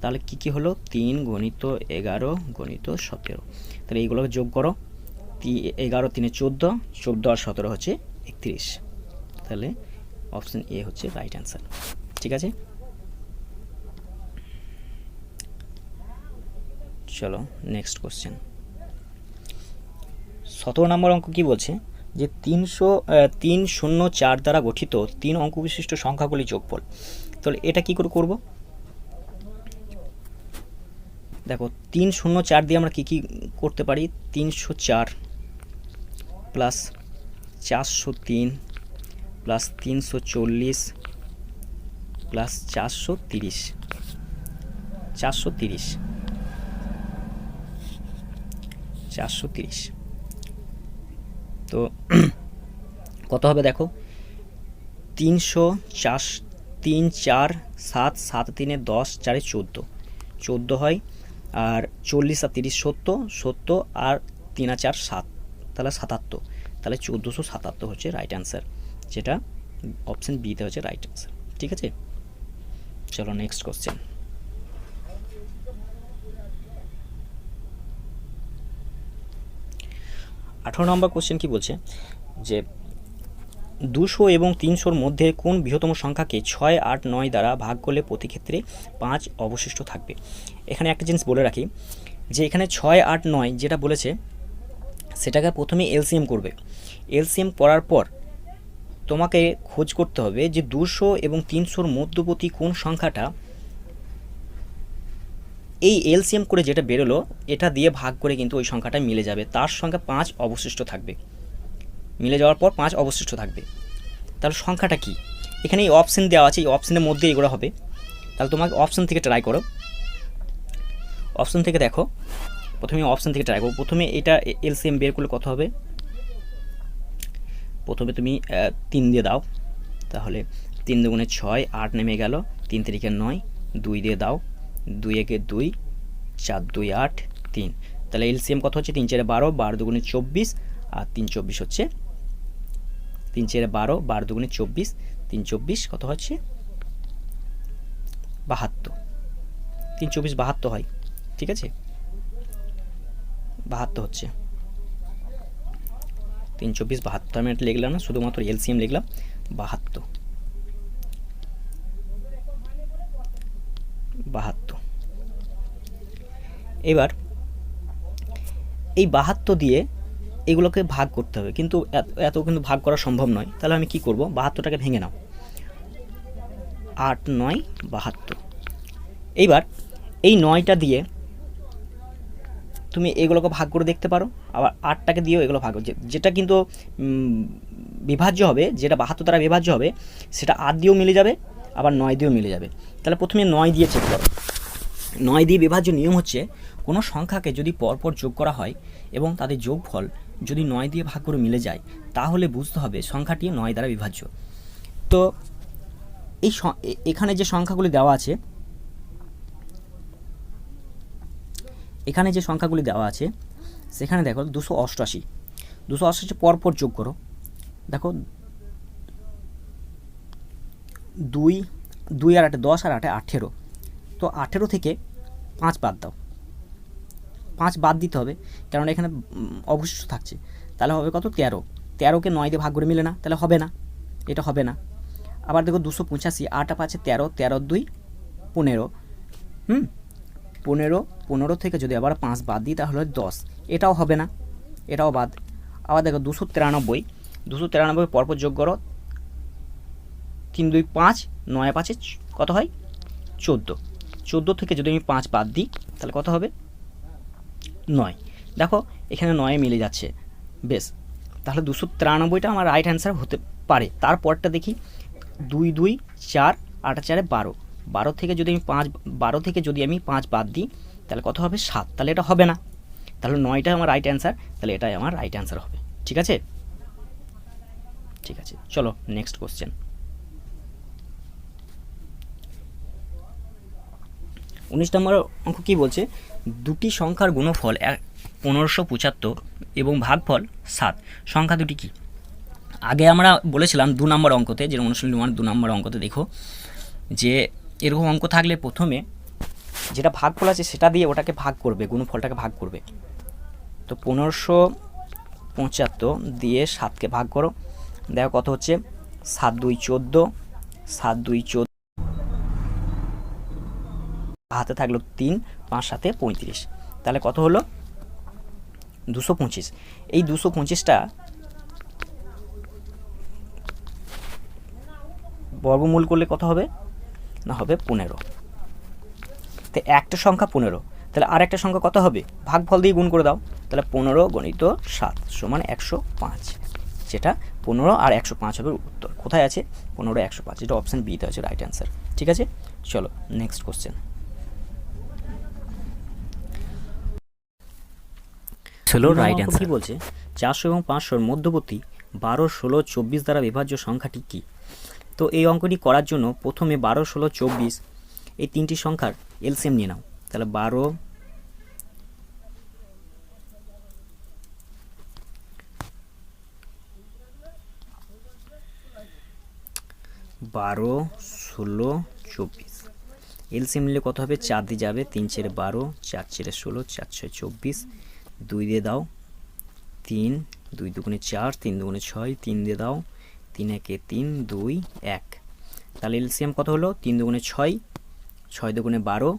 তাহলে কী কী হলো 3 গণিত 11 গণিত 17, তাহলে এইগুলোকে যোগ করো, 11 3 14, 14 আর 17 হচ্ছে 31, তাহলে অপশান এ হচ্ছে রাইট অ্যান্সার। ঠিক আছে, চলো নেক্সট কোশ্চেন। 17 নম্বর অঙ্ক কি বলছে যে 304 দ্বারা গঠিত 3 অঙ্ক বিশিষ্ট সংখ্যাগুলি যোগফল। তাহলে এটা কি করে করব, দেখো 304 দিয়ে আমরা কি কি করতে পারি, 304 প্লাস 403 প্লাস 340 প্লাস 430, 430, তো কত হবে দেখো, 304, 3 4 7, 7 3 10, 4 14, 14 হয়, আর 40 আর 30 70, 70 আর 3 আর 4 7, তাহলে 77, তাহলে 1477 হচ্ছে রাইট অ্যান্সার, যেটা অপশান বিতে হচ্ছে রাইট অ্যান্সার। ঠিক আছে, চলো নেক্সট কোশ্চেন। 18 নম্বর কোশ্চেন কি বলছে যে 200 এবং 300-র মধ্যে কোন বৃহত্তম সংখ্যাকে 6, 8, 9 দ্বারা ভাগ করলে প্রতি ক্ষেত্রে 5 অবশিষ্ট থাকবে। এখানে একটা জিনিস বলে রাখি যে এখানে 6, 8, 9 যেটা বলেছে সেটাকে প্রথমে এলসিএম করবে। এলসিএম করার পর তোমাকে খোঁজ করতে হবে যে 200 এবং 300-র মধ্যবর্তী কোন সংখ্যাটা এই এলসিএম করে যেটা বেরোলো এটা দিয়ে ভাগ করে কিন্তু ওই সংখ্যাটা মিলে যাবে, তার সঙ্গে 5 অবশিষ্ট থাকবে, মিলে যাওয়ার পর 5 অবশিষ্ট থাকবে। তাহলে সংখ্যাটা কি, এখানে এই অপশান দেওয়া আছে, এই অপশানের মধ্যে এগুলো হবে। তাহলে তোমাকে অপশান থেকে ট্রাই করো, অপশান থেকে দেখো, প্রথমে অপশান থেকে ট্রাই করো। প্রথমে এটা এলসিএম বের করলে কত হবে, প্রথমে তুমি 3 দিয়ে দাও, তাহলে 3 দুগুণে 6, 8 নেমে গেল, 3 3 9, 2 দিয়ে দাও, 2 1 2, 4 2 8, 3, তাহলে এলসিএম কত হচ্ছে 3 4 12, 12 দুগুণে 24, আর 3 24 হচ্ছে 3 4 12, 12 দুগুণে 24, 3 24 কত হচ্ছে 72, 3 24 72 হয়। ঠিক আছে, 72 হচ্ছে। 3 24 72, আমি এটা লিখলাম না, শুধুমাত্র এলসিএম লিখলাম 72। এবার এই 72 দিয়ে এগুলোকে ভাগ করতে হবে, কিন্তু এত কিন্তু ভাগ করা সম্ভব নয়। তাহলে আমি কি করব, 72টাকে ভেঙে নাও, 8 9 72। এইবার এই 9টা দিয়ে তুমি এগুলোকে ভাগ করে দেখতে পারো, আবার 8টাকে দিয়েও এগুলো ভাগ, যেটা কিন্তু বিভাজ্য হবে, যেটা 72 দ্বারা বিভাজ্য হবে, সেটা 8 দিয়েও মিলে যাবে, আবার 9 দিয়েও মিলে যাবে। তাহলে প্রথমে 9 দিয়ে চেক করো। 9 দিয়ে বিভাজ্য নিয়ম হচ্ছে, কোনো সংখ্যাকে যদি পরপর যোগ করা হয় এবং তাদের যোগফল যদি 9 দিয়ে ভাগ করে মিলে যায়, তাহলে বুঝতে হবে সংখ্যাটি 9 দ্বারা বিভাজ্য। তো এই এখানে যে সংখ্যাগুলি দেওয়া আছে, সেখানে দেখো 288 পরপর যোগ করো। দেখো 2 আর 8 10 আর 8 18, তো 18 থেকে 5 বাদ দাও, 5 বাদ দিতে হবে, কারণ এখানে অবশিষ্ট থাকছে। তাহলে হবে কত, 13। 13কে 9 দিয়ে ভাগ করে মিলে না, তাহলে হবে না, এটা হবে না। আবার দেখো 285, 8 আর 5 13, 13 2 15, 15 থেকে যদি আবার 5 বাদ দিই তাহলে 10, এটাও হবে না, এটাও বাদ। আবার দেখো 293 পরপর যোগ করো, 3 2 5, 9 5 কত হয় 14 থেকে যদি আমি 5 বাদ দিই তাহলে কত হবে 9। দেখো এখানে 9 মিলে যাচ্ছে, বেশ, তাহলে 293টা আমার রাইট অ্যান্সার হতে পারে। তারপরটা দেখি, 2 2 4 8 4 12, 12 থেকে যদি আমি 5 বাদ দিই তাহলে কত হবে 7, তাহলে এটা হবে না, তাহলে 9টা আমার রাইট অ্যান্সার, তাহলে এটাই আমার রাইট অ্যান্সার হবে। ঠিক আছে, চলো নেক্সট কোশ্চেন। 19 নম্বর অঙ্ক কি বলছে, দুটি সংখ্যার গুণফল 1575 এবং ভাগফল 7, সংখ্যা দুটি কি? আগে আমরা বলেছিলাম 2 নম্বর অঙ্কতে, যে অনুশীলনী 2 নম্বর অঙ্কতে দেখো যে এরকম অঙ্ক থাকলে প্রথমে যেটা ভাগফল আছে সেটা দিয়ে ওটাকে ভাগ করবে, গুণফলটাকে ভাগ করবে। তো 1575 দিয়ে 7কে ভাগ করো, দেখো কত হচ্ছে, 7 2 14, 7 2 14, হাতে থাকলো 3, 5 7 35, তাহলে কত হলো 225। এই 225টা বর্গমূল করলে কত হবে না, হবে 15। তো একটা সংখ্যা 15, তাহলে আর একটা সংখ্যা কত হবে, ভাগফল দিয়ে গুণ করে দাও, তাহলে 15 গণিত 7 সমান 105, যেটা 15 আর 105 হবে উত্তর। কোথায় আছে 15 105, যেটা অপশান বিতে আছে রাইট অ্যান্সার। ঠিক আছে, চলো নেক্সট কোশ্চেন। রাইট অ্যান্সার কি বলছে, 400 এবং 500 মধ্যবর্তী 12 16 24 দ্বারা বিভাজ্য সংখ্যাটি কি? তো এই অঙ্কটি করার জন্য প্রথমে 12 16 24 এই তিনটি সংখ্যার এলসিএম নিয়ে নাও। তাহলে 12 16 24 এলসিএম নিলে কত হবে, 4 দিয়ে যাবে, 3 4 12, 4 4 16, 4 6 24, 2 দিয়ে দাও 3, 2 2 4, 3 2 6, 3 দিয়ে দাও 3 1 3, 2 1, তাহলে এলসিএম কত হলো, 3 2 6, 6 2 12,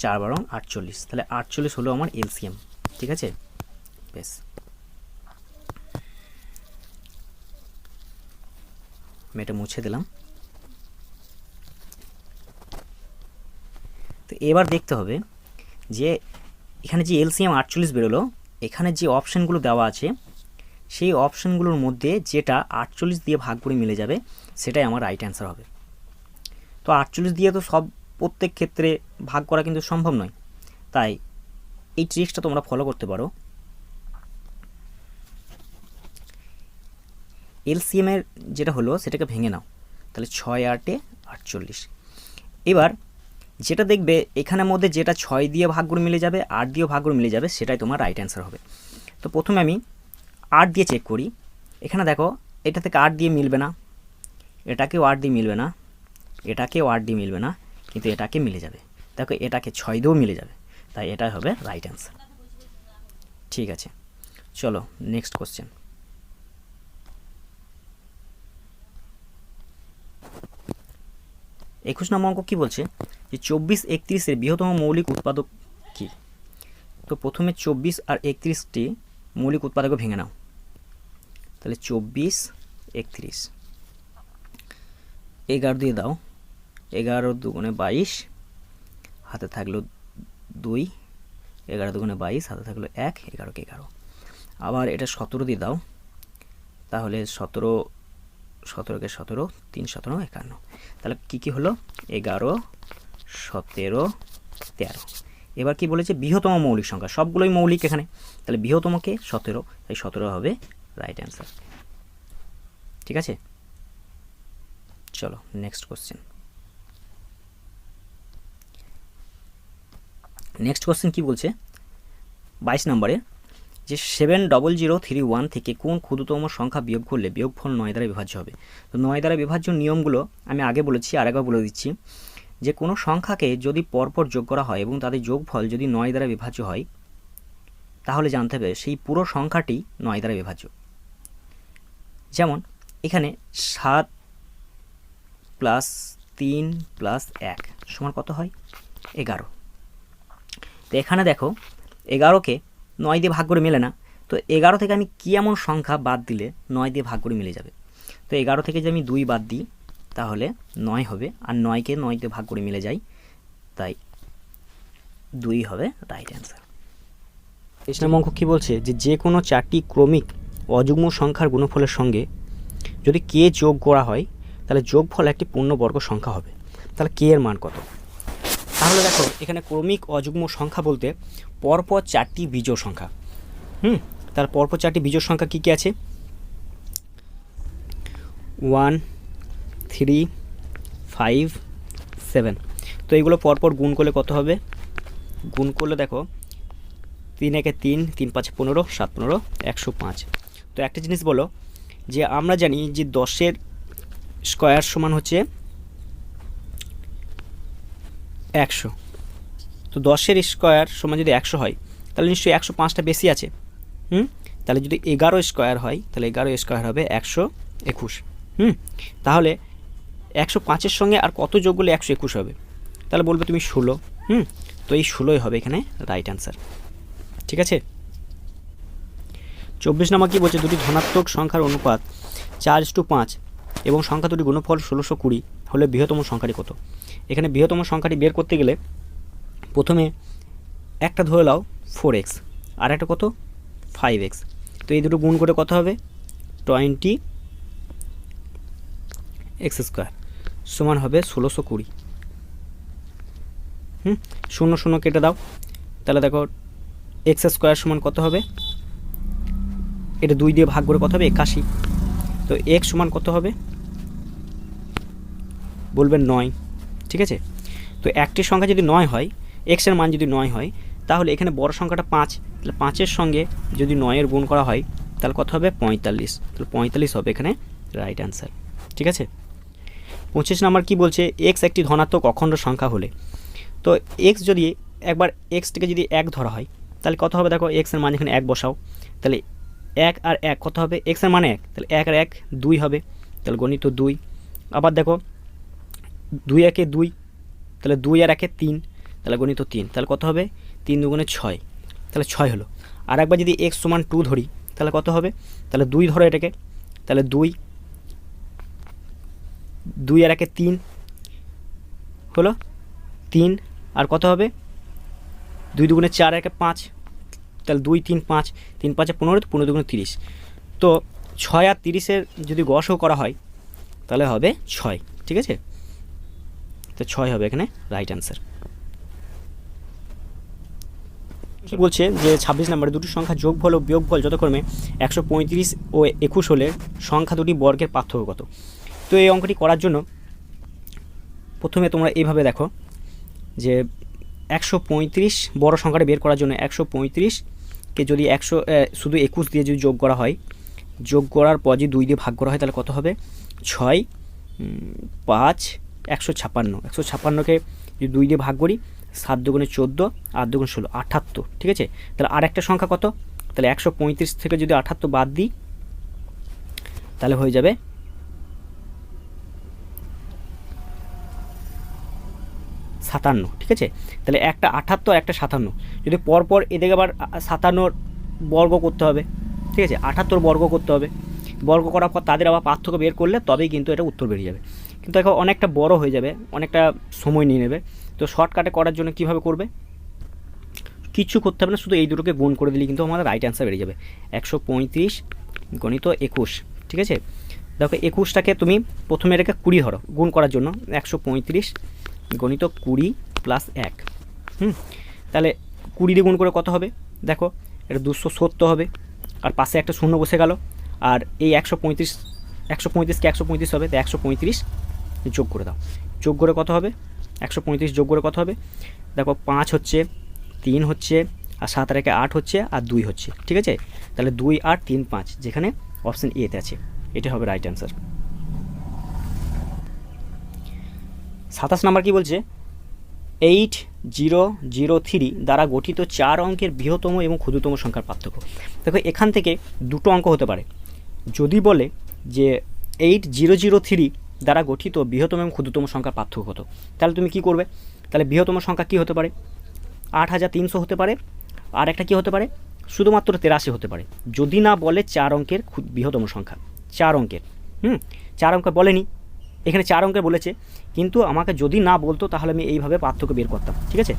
4 12 48, তাহলে 48 হলো আমার এলসিএম। ঠিক আছে, বেশ, আমি এটা মুছে দিলাম। তো এবার দেখতে হবে যে এখানে যে এলসিএম 48 বেরোলো, এখানে যে অপশানগুলো দেওয়া আছে সেই অপশানগুলোর মধ্যে যেটা 48 দিয়ে ভাগ করে মিলে যাবে সেটাই আমার রাইট অ্যান্সার হবে। তো 48 দিয়ে তো প্রত্যেক ক্ষেত্রে ভাগ করা কিন্তু সম্ভব নয়, তাই এই ট্রিক্সটা তোমরা ফলো করতে পারো। এলসিএমের যেটা হলো সেটাকে ভেঙে নাও, তাহলে 6 8 48। এবার যেটা দেখবে এখানের মধ্যে যেটা 6 দিয়ে ভাগ করে মিলে যাবে, 8 দিয়েও ভাগ করে মিলে যাবে, সেটাই তোমার রাইট অ্যান্সার হবে। তো প্রথমে আমি 8 দিয়ে চেক করি, এখানে দেখো এটা থেকে 8 দিয়ে মিলবে না, এটাকেও 8 দিয়ে মিলবে না, এটাকেও 8 দিয়ে মিলবে না, কিন্তু এটাকে মিলে যাবে। দেখো এটাকে 6 দিয়েও মিলে যাবে, তাই এটাই হবে রাইট অ্যান্সার। ঠিক আছে, চলো নেক্সট কোশ্চেন। 21 নম্বর অঙ্ক কী বলছে যে 24 31-এর বৃহত্তম মৌলিক উৎপাদক কী? তো প্রথমে 24 আর 31টি মৌলিক উৎপাদকে ভেঙে নাও। তাহলে 24 31 11 দিয়ে দাও, 11 দুগুণে 22, হাতে থাকলো 2, 11 দুগুণে 22, হাতে থাকলো 1, 11কে 11। আবার এটা 17 দিয়ে দাও, তাহলে 17 17কে 17, 3 17 51। তাহলে কী কী হলো? 11 17 13। এবার কি বলেছে? বৃহত্তম মৌলিক সংখ্যা, সবগুলোই মৌলিক এখানে, তাহলে বৃহত্তমকে 17, তাই 17 হবে রাইট অ্যান্সার। ঠিক আছে, চলো নেক্সট কোশ্চেন। নেক্সট কোশ্চেন কি বলছে 22 নম্বরে, যে 70031 থেকে কোন ক্ষুদ্রতম সংখ্যা বিয়োগ করলে বিয়োগফল 9 দ্বারা বিভাজ্য হবে? তো 9 দ্বারা বিভাজ্য নিয়মগুলো আমি আগে বলেছি, আরেকবার বলে দিচ্ছি, যে কোনো সংখ্যাকে যদি পরপর যোগ করা হয় এবং তাদের যোগফল যদি 9 দ্বারা বিভাজ্য হয়, তাহলে জানতে হবে সেই পুরো সংখ্যাটি 9 দ্বারা বিভাজ্য। যেমন এখানে 7 + 3 + 1 সমান কত হয়? 11। তো এখানে দেখো 11কে 9 দিয়ে ভাগ করে মেলে না, তো 11 থেকে আমি কী এমন সংখ্যা বাদ দিলে 9 দিয়ে ভাগ করে মিলে যাবে? তো 11 থেকে যদি আমি 2 বাদ দিই তাহলে 9 হবে, আর 9কে 9 দিয়ে ভাগ করে মিলে যায়, তাই 2 হবে রাইট অ্যান্সার। 23 নম্বর অঙ্ক কী বলছে, যে কোনো 4টি ক্রমিক অযুগ্ম সংখ্যার গুণফলের সঙ্গে যদি কে যোগ করা হয় তাহলে যোগফল একটি পূর্ণবর্গ সংখ্যা হবে। তাহলে কে এর মান কত? তাহলে দেখো এখানে ক্রমিক অযুগ্ম সংখ্যা বলতে পরপর 4টি বিজোড় সংখ্যা। তার পরপর 4টি বিজোড় সংখ্যা কী কী আছে? 1 3 5 7। তো এইগুলো পরপর গুণ করলে কত হবে? গুণ করলে দেখো 3 একে 3, 3 5 15, 7 15 105। তো একটা জিনিস বলো, যে আমরা জানি যে 10-এর স্কোয়ার সমান হচ্ছে 100। তো 10-এর স্কোয়ার সমান যদি 100 হয় তাহলে নিশ্চয়ই 105টা বেশি আছে। তাহলে যদি 11 স্কোয়ার হয় তাহলে 11 স্কোয়ার হবে 121। তাহলে 105-এর সঙ্গে আর কত যোগ করলে 121 হবে? তাহলে বলবে তুমি 16। তো এই 16ই হবে এখানে রাইট অ্যান্সার। ঠিক আছে, 24 নম্বর কী বলছে, দুটি ধনাত্মক সংখ্যার অনুপাত 4:5 এবং সংখ্যা দুটি গুণফল 1620 হলে বৃহত্তম সংখ্যাটি কত? এখানে বৃহত্তম সংখ্যাটি বের করতে গেলে প্রথমে একটা ধরে নাও 4x আর একটা কত 5x। তো এই দুটো গুণ করে কত হবে? 20x² সমান হবে 1620। 0 0 কেটে দাও, তাহলে দেখো x² সমান কত হবে? এটা 2 দিয়ে ভাগ করে কত হবে? 81। তো x সমান কত হবে? বলবেন 9। ঠিক আছে, তো একটি সংখ্যা যদি 9 হয়, x এর মান যদি 9 হয়, তাহলে এখানে বড় সংখ্যাটা 5, তাহলে 5-এর সঙ্গে যদি 9-এর গুণ করা হয় তাহলে কত হবে? 45। তাহলে 45 হবে এখানে রাইট অ্যান্সার। ঠিক আছে, 25 নম্বর কী বলছে, x একটি ধনাত্মক অখণ্ড সংখ্যা হলে, তো x যদি একবার xটিকে যদি 1 ধরা হয় তাহলে কত হবে? দেখো x এর মান এখানে 1 বসাও, তাহলে 1 আর 1 কত হবে? x এর মান 1, তাহলে 1 আর 1 2 হবে, তাহলে গণিত 2। আবার দেখো 2 একে 2, তাহলে 2 আর 1 3, তাহলে গণিত 3, তাহলে কত হবে? 3 দুগুণে 6, তাহলে 6 হলো। আর একবার যদি x সমান 2 ধরি তাহলে কত হবে? তাহলে 2 ধরো এটাকে, তাহলে 2 আর 1 3 হলো 3, আর কত হবে? 2 দুগুণে 4 আর 1 5, তাহলে 2 3 5, 3 5 15, 15 দুগুণে 30। তো 6 আর 30-এর যদি গসও করা হয় তাহলে হবে 6। ঠিক আছে, তো 6 হবে এখানে রাইট অ্যান্সার। কী বলছে, যে 26 নম্বরে দুটি সংখ্যা যোগফল ও বিয়োগফল যথাক্রমে 135 ও 21 হলে সংখ্যা দুটি বর্গের পার্থক্য কত? তো এই অঙ্কটি করার জন্য প্রথমে তোমরা এইভাবে দেখো, যে 135 বড় সংখ্যাটা বের করার জন্য 135কে যদি শুধু 21 দিয়ে যদি যোগ করা হয়, যোগ করার পর যদি 2 দিয়ে ভাগ করা হয় তাহলে কত হবে? 6 5 156। 156কে যদি 2 দিয়ে ভাগ করি, 7 দুগুণে 14, 8 দুগুণে 16, 78। ঠিক আছে, তাহলে আর একটা সংখ্যা কত? তাহলে 135 থেকে যদি 78 বাদ দিই তাহলে হয়ে যাবে 57, ঠিক আছে। তাহলে একটা 78 একটা 57, যদি পরপর এদিকে আবার 57 বর্গ করতে হবে, ঠিক আছে, 78 বর্গ করতে হবে, বর্গ করার পর তাদের আবার পার্থক্য বের করলে তবেই কিন্তু এটা উত্তর বেরিয়ে যাবে। কিন্তু এখন অনেকটা বড় হয়ে যাবে, অনেকটা সময় নিয়ে নেবে। তো শর্টকাটে করার জন্য কীভাবে করবে, কিচ্ছু করতে হবে না, শুধু এই দুটোকে গুণ করে দিলে কিন্তু আমাদের রাইট অ্যান্সার বেরিয়ে যাবে। 135 গণিত 21, ঠিক আছে। দেখো 21টাকে তুমি প্রথমে এটাকে 20 ধরো গুণ করার জন্য, 135 গণিত 20 প্লাস 1, তাহলে 20 দিয়ে গুণ করে কত হবে, দেখো এটা 270 হবে, আর পাশে একটা শূন্য বসে গেল, আর এই 135কে 135 হবে, তো 135 যোগ করে দাও, যোগ করে কত হবে, 135 যোগ করে কত হবে, দেখো 5 হচ্ছে, 3 হচ্ছে, আর 7 আর 1 8 হচ্ছে, আর 2 হচ্ছে, ঠিক আছে। তাহলে 2 8 3 5, যেখানে অপশান এতে আছে, এটা হবে রাইট অ্যান্সার। 27 নাম্বার কি বলছে, 8003 দ্বারা গঠিত 4 অঙ্কের বৃহত্তম এবং ক্ষুদ্রতম সংখ্যার পার্থক্য। দেখো এখান থেকে দুটো অঙ্ক হতে পারে, যদি বলে যে 8003 দ্বারা গঠিত বৃহত্তম এবং ক্ষুদ্রতম সংখ্যার পার্থক্য কত, তাহলে তুমি কি করবে, তাহলে বৃহত্তম সংখ্যা কি হতে পারে, 8300 হতে পারে, আর একটা কি হতে পারে, শুধুমাত্র 83 হতে পারে, যদি না বলে 4 অঙ্কের বৃহত্তম সংখ্যা, 4 অঙ্কের, 4 অঙ্ক বলেনি, এখানে 4 অঙ্কের বলেছে, কিন্তু আমাকে যদি না বলতো তাহলে আমি এইভাবে পার্থক্য বের করতাম, ঠিক আছে।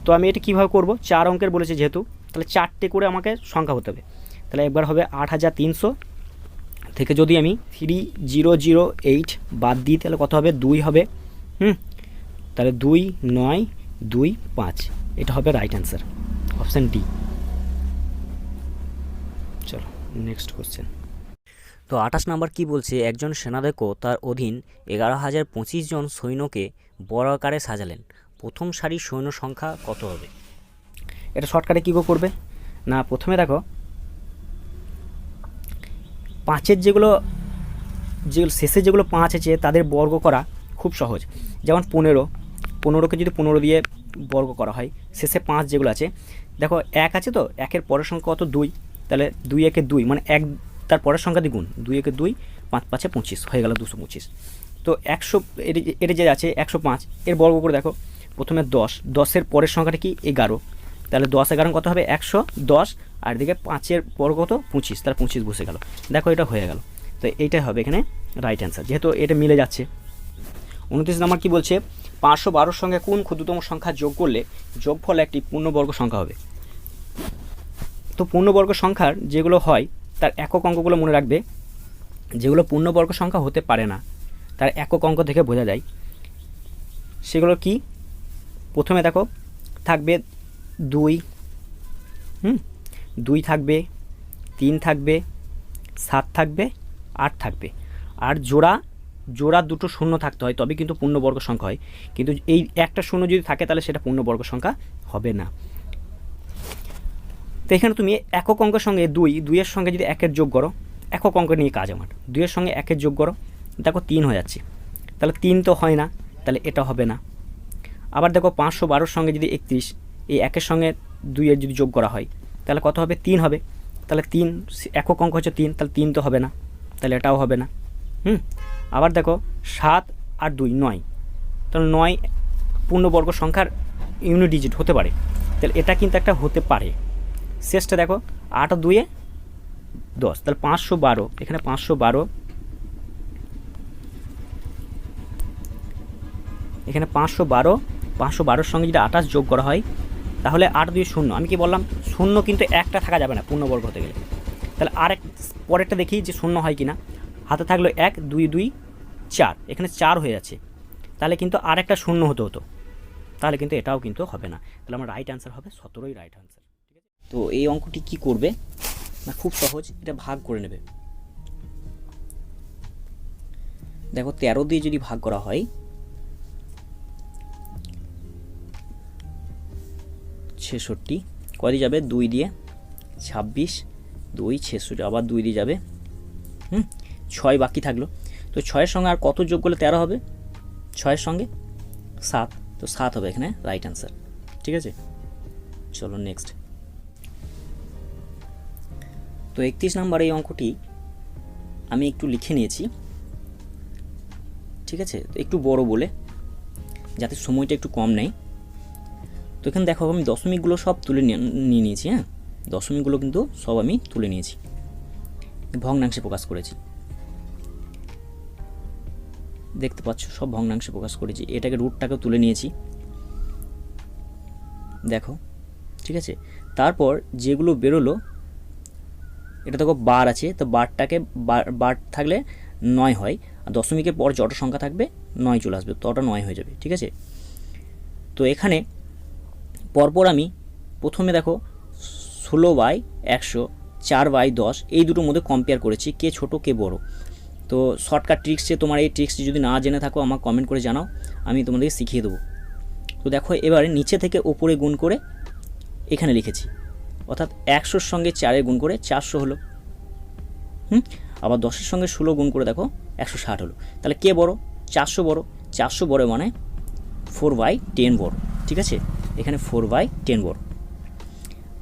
তো আমি এটা কীভাবে করব, 4 অঙ্কের বলেছে যেহেতু, তাহলে 4টে করে আমাকে সংখ্যা হতে হবে, তাহলে একবার হবে 8300 থেকে যদি আমি 3008 বাদ দিই তাহলে কত হবে, 2 হবে, তাহলে 2 9 2 5, এটা হবে রাইট অ্যান্সার, অপশান ডি। চলো নেক্সট কোশ্চেন। তো 28 নম্বর কি বলছে, একজন সেনাধ্যক্ষ তার অধীন 11,025 জন সৈন্যকে বড় আকারে সাজালেন, প্রথম সারির সৈন্য সংখ্যা কত হবে। এটা শর্টকাটে কী করবে না, প্রথমে দেখো 5-এর যেগুলো শেষে যেগুলো 5 আছে তাদের বর্গ করা খুব সহজ, যেমন 15কে যদি 15 দিয়ে বর্গ করা হয়, শেষে 5 যেগুলো আছে, দেখো 1 আছে, তো 1-এর পরের সংখ্যা কত, 2, তাহলে 2 1 2 মানে 1 তার পরের সংখ্যা দ্বিগুণ, 2 1 2 5 5 25 হয়ে গেল 225। তো 100 এর যে আছে 105, এর বর্গ করে দেখো, প্রথমে 10-এর পরের সংখ্যাটা কি 11, তাহলে 10 11 কত হবে 110, আর এদিকে 5-এর বর্গ কত 25, তাহলে 25 বসে গেল, দেখো এটা হয়ে গেল। তো এইটাই হবে এখানে রাইট অ্যান্সার, যেহেতু এটা মিলে যাচ্ছে। 29 নাম্বার কি বলছে, 512-র সঙ্গে কোন ক্ষুদ্রতম সংখ্যা যোগ করলে যোগফল একটি পূর্ণবর্গ সংখ্যা হবে। তো পূর্ণবর্গ সংখ্যার যেগুলো হয় তার একক অঙ্কগুলো মনে রাখবে, যেগুলো পূর্ণবর্গ সংখ্যা হতে পারে না তার একক অঙ্ক থেকে বোঝা যায়, সেগুলো কি, প্রথমে দেখো থাকবে 2 থাকবে, 3 থাকবে, 7 থাকবে, 8 থাকবে, আর জোড়া দুটো শূন্য থাকতে হয় তবে কিন্তু পূর্ণবর্গ সংখ্যা হয়, কিন্তু এই একটা শূন্য যদি থাকে তাহলে সেটা পূর্ণবর্গ সংখ্যা হবে না। তো এখানে তুমি একক অঙ্কের সঙ্গে 2-এর সঙ্গে যদি 1-এর যোগ করো, একক অঙ্ক নিয়ে কাজ আমার, 2-এর সঙ্গে 1-এর যোগ করো, দেখো 3 হয়ে যাচ্ছে, তাহলে 3 তো হয় না, তাহলে এটা হবে না। আবার দেখো 512-র সঙ্গে যদি 31, এই 1-এর সঙ্গে 2-এর যদি যোগ করা হয় তাহলে কত হবে, 3 হবে, তাহলে 3 একক অঙ্ক হচ্ছে 3, তাহলে 3 তো হবে না, তাহলে এটাও হবে না। আবার দেখো 7 আর 2 9, তাহলে 9 পূর্ণবর্গ সংখ্যার ইউনিট ডিজিট হতে পারে, তাহলে এটা কিন্তু একটা হতে পারে। শেষটা দেখো 8 আর 2-এ 10, তাহলে 512, এখানে 512, এখানে 512-র সঙ্গে যদি 28 যোগ করা হয় তাহলে 8 2 0, আমি কি বললাম, শূন্য কিন্তু একটা থাকা যাবে না পূর্ণবর্গ হতে গেলে, তাহলে আরেক পরেরটা দেখি যে শূন্য হয় কিনা, হাতে থাকলো 1 2 2 4, এখানে 4 হয়ে যাচ্ছে, তাহলে কিন্তু আরেকটা শূন্য হতো, তাহলে কিন্তু এটাও কিন্তু হবে না, তাহলে আমার রাইট অ্যান্সার হবে 17ই রাইট অ্যান্সার। ঠিক আছে, তো এই অঙ্কটি কি করবে না, খুব সহজ, এটা ভাগ করে নেবে। দেখো 13 দিয়ে যদি ভাগ করা হয়, 66 কয়দি যাবে, 2 দিয়ে 26, 2 66, আবার 2 দিয়ে যাবে 6 বাকি থাকলো, তো 6-এর সঙ্গে আর কত যোগ করলে 13 হবে, 6-এর সঙ্গে 7, তো 7 হবে এখানে রাইট অ্যান্সার। ঠিক আছে, চলো নেক্সট। তো 31 নম্বর এই অঙ্কটি আমি একটু লিখে নিয়েছি, ঠিক আছে, তো একটু বড় বলে যাতে সময়টা একটু কম নেয়। তো এখানে দেখো আমি দশমিকগুলো সব তুলে নিয়ে নিয়েছি। হ্যাঁ, দশমিকগুলো কিন্তু সব আমি তুলে নিয়েছি, ভগ্নাংশে প্রকাশ করেছি। দেখতে পাচ্ছ সব ভগ্নাংশে প্রকাশ করেছি। এটাকে রুটটাকেও তুলে নিয়েছি, দেখো, ঠিক আছে। তারপর যেগুলো বেরোলো, এটা দেখো বার আছে, তো বারটাকে বার থাকলে 9 হয়, আর দশমিকের পর যত সংখ্যা থাকবে 9 চলে আসবে, ততটা 9 হয়ে যাবে, ঠিক আছে। তো এখানে পরপর আমি প্রথমে দেখো 16/100, 4/10 এই দুটোর মধ্যে কম্পেয়ার করেছি, কে ছোট কে বড়। তো শর্টকাট ট্রিক্সে তোমার এই ট্রিক্সটি যদি না জেনে থাকো আমার কমেন্ট করে জানাও, আমি তোমাদেরকে শিখিয়ে দেবো। তো দেখো এবারে নিচে থেকে ওপরে গুণ করে এখানে লিখেছি, অর্থাৎ 100-র সঙ্গে 4-এর গুণ করে 400 হলো। আবার 10-এর সঙ্গে 16 গুণ করে দেখো 160 হলো। তাহলে কে বড়? 400 বড়। 400 বড় মানে 4/10 বড়, ঠিক আছে। এখানে 4/10 বড়।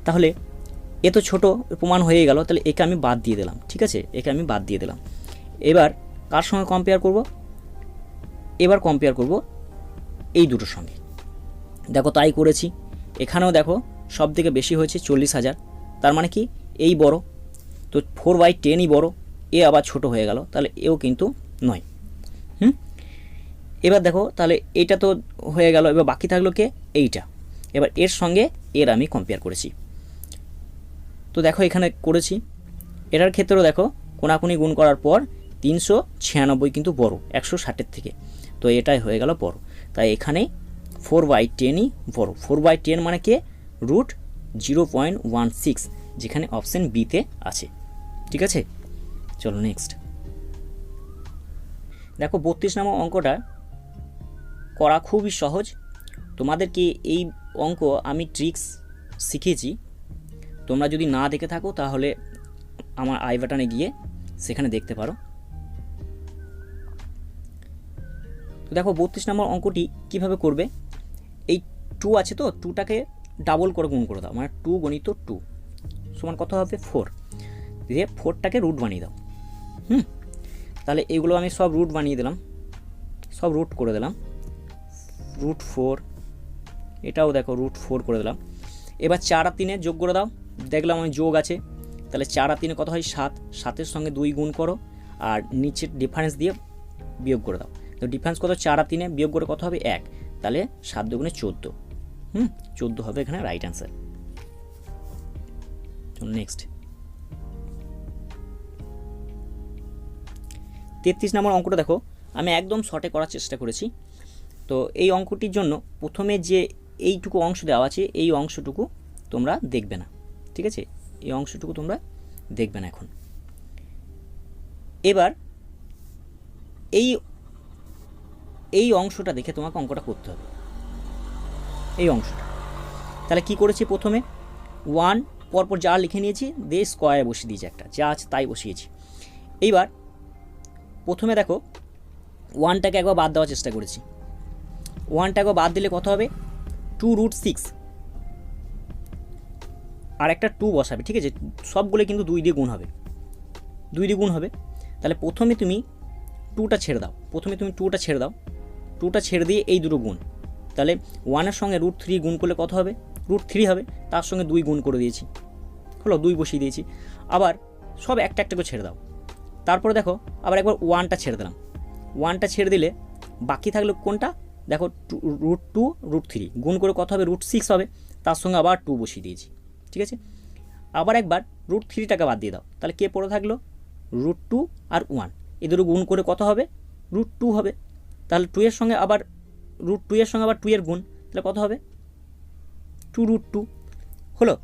তাহলে এ তো ছোট প্রমাণ হয়ে গেল, তাহলে একে আমি বাদ দিয়ে দিলাম, ঠিক আছে, একে আমি বাদ দিয়ে দিলাম। এবার কার সঙ্গে কম্পেয়ার করব? এবার কম্পেয়ার করব এই দুটোর সঙ্গে। দেখো তাই করেছি। এখানেও দেখো সব থেকে বেশি হয়েছে 40,000, তার মানে কি এই বড়, তো 4/10ই বড়, এ আবার ছোট হয়ে গেল, তাহলে এও কিন্তু নয়। এবার দেখো তাহলে এইটা তো হয়ে গেল, এবার বাকি থাকলো কে? এইটা। এবার এর সঙ্গে এর আমি কম্পেয়ার করেছি। তো দেখো এখানে করেছি, এটার ক্ষেত্রেও দেখো কোনাকুনি গুণ করার পর 396 কিন্তু বড় 160-এর থেকে, তো এটাই হয়ে গেল বড়। তাই এখানে 4/10ই বড়। 4/10 মানে কে? √0.16, যেখানে অপশন বিতে আছে, ঠিক আছে। চলো নেক্সট দেখো 32 নম্বর অঙ্কটা করা খুবই সহজ। তোমাদেরকে এই অঙ্ক আমি ট্রিক্স শিখিয়েছি, তোমরা যদি না দেখে থাকো তাহলে আমার আই বাটনে গিয়ে সেখানে দেখতে পারো। তো দেখো 32 নম্বর অঙ্কটি কিভাবে করবে, এই 2 আছে তো 2টাকে ডাবল করে গুণ করে দাও, মানে 2 × 2 সমান কত হবে? 4, দিয়ে 4টাকে রুট বানিয়ে দাও। তাহলে এগুলো আমি সব রুট বানিয়ে দিলাম, সব রুট করে দিলাম, √4, এটাও দেখো √4 করে দিলাম। এবার 4 আর 3 যোগ করে দাও, দেখলাম আমি যোগ আছে, তাহলে 4 আর 3 কত হয়? 7, 7-এর সঙ্গে 2 গুণ করো, আর নিচের ডিফারেন্স দিয়ে বিয়োগ করে দাও। তো ডিফারেন্স কত? 4 আর 3 বিয়োগ করে কত হবে? 1, তাহলে 7 × 2 = 14, 14 হবে এখানে রাইট অ্যান্সার। চলো নেক্সট 33 নম্বর অঙ্কটা দেখো আমি একদম শর্টে করার চেষ্টা করেছি। তো এই অঙ্কটির জন্য প্রথমে যে এইটুকু অংশ দেওয়া আছে এই অংশটুকু তোমরা দেখবে না, ঠিক আছে, এই অংশটুকু তোমরা দেখবে না এখন। এবার এই অংশটা দেখে তোমাকে অঙ্কটা করতে হবে, এই অংশটা। তাহলে কি করেছি? প্রথমে 1 পরপর যা লিখে নিয়েছি, দিয়ে স্কোয়ারে বসিয়ে দিয়েছি, একটা যা আছে তাই বসিয়েছি। এইবার প্রথমে দেখো 1টাকে একবার বাদ দেওয়ার চেষ্টা করেছি, 1টা একবার বাদ দিলে কত হবে? 2√6, আর একটা 2 বসাবে, ঠিক আছে, সবগুলো কিন্তু 2 দিয়ে গুণ হবে, 2 দিয়ে গুণ হবে। তাহলে প্রথমে তুমি 2টা ছেড়ে দাও, 2টা ছেড়ে দিয়ে এই দুটো গুণ, তাহলে 1-এর সঙ্গে √3 গুণ করলে কত হবে? √3 হবে, তার সঙ্গে 2 গুণ করে দিয়েছি, হলো 2 বসিয়ে দিয়েছি। আবার সব একটা একটা করে ছেড়ে দাও, তারপরে দেখো আবার একবার 1টা ছেড়ে দিলাম, 1টা ছেড়ে দিলে বাকি থাকলো কোনটা? দেখো √2, √3 গুণ করে কত হবে? √6 হবে, তার সঙ্গে আবার 2 বসিয়ে দিয়েছি, ঠিক আছে। আবার একবার √3টাকে বাদ দিয়ে দাও, তাহলে কে পড়ে থাকলো? √2 আর 1, এই দুটো গুণ করে কত হবে? √2 হবে, তাহলে 2 এর সঙ্গে আবার √2 এর সঙ্গে আবার 2 এর গুণ, তাহলে কত হবে? 2√2 হলো।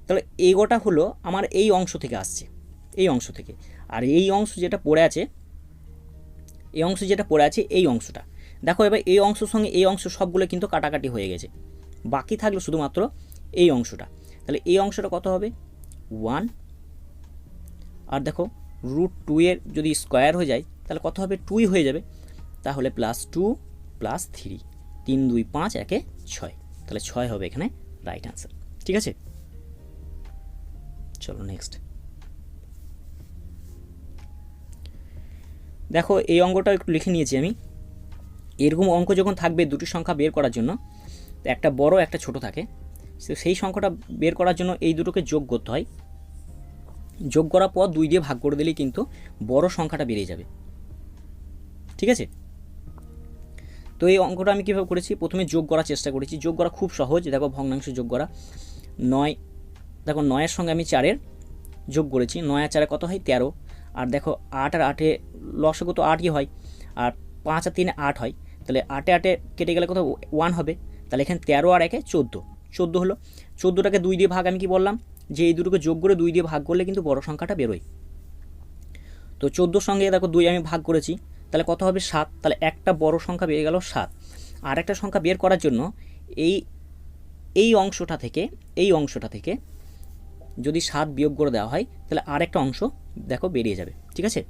তাহলে এগোটা হলো আমার এই অংশ থেকে আসছে, এই অংশ থেকে। আর এই অংশ যেটা পড়ে আছে, এই অংশটা দেখো, এবার এই অংশের সঙ্গে এই অংশ সবগুলো কিন্তু কাটাকাটি হয়ে গেছে, বাকি থাকলো শুধুমাত্র এই অংশটা। তাহলে এই অংশটা কত হবে? 1, আর দেখো √2 এর যদি স্কোয়ার হয়ে যায় তাহলে কত হবে? 2ই হয়ে যাবে, তাহলে +2 + 3, 3 2 5 1 6, তাহলে 6 হবে এখানে রাইট অ্যান্সার, ঠিক আছে। চলো নেক্সট দেখো এই অঙ্কটা একটু লিখে নিয়েছি আমি। এরকম অঙ্ক যখন থাকবে দুটি সংখ্যা বের করার জন্য, একটা বড় একটা ছোট থাকে, তো সেই সংখ্যাটা বের করার জন্য এই দুটোকে যোগ করতে হয়। যোগ করার পর 2 দিয়ে ভাগ করে দিলেই কিন্তু বড় সংখ্যাটা বেরিয়ে যাবে। ঠিক আছে, তো এই অঙ্কটা আমি কীভাবে করেছি, প্রথমে যোগ করার চেষ্টা করেছি। যোগ করা খুব সহজ, দেখো ভগ্নাংশ যোগ করা। 9, দেখো 9-এর সঙ্গে আমি 4-এর যোগ করেছি। 9 আর 4 কত হয় 13। আর দেখো 8 আর 8-এ লসাগু তো 8ই হয়, আর 5 আর 3-এ 8 হয়, তাহলে 8-এ 8-এ কেটে গেলে কত 1 হবে। তাহলে এখানে 13 আর 1-এ 14 হলো। 14টাকে 2 দিয়ে ভাগ, আমি কি বললাম যে এই দুটোকে যোগ করে 2 দিয়ে ভাগ করলে কিন্তু বড় সংখ্যাটা বেরোয়। তো 14 সঙ্গে দেখো 2 আমি ভাগ করেছি, তাহলে কত হবে 7। তাহলে একটা বড় সংখ্যা বেরিয়ে গেল 7। আর একটা সংখ্যা বের করার জন্য এই অংশটা থেকে যদি 7 বিয়োগ করে দেওয়া হয়, তাহলে আর একটা অংশ দেখো বেরিয়ে যাবে। ঠিক আছে,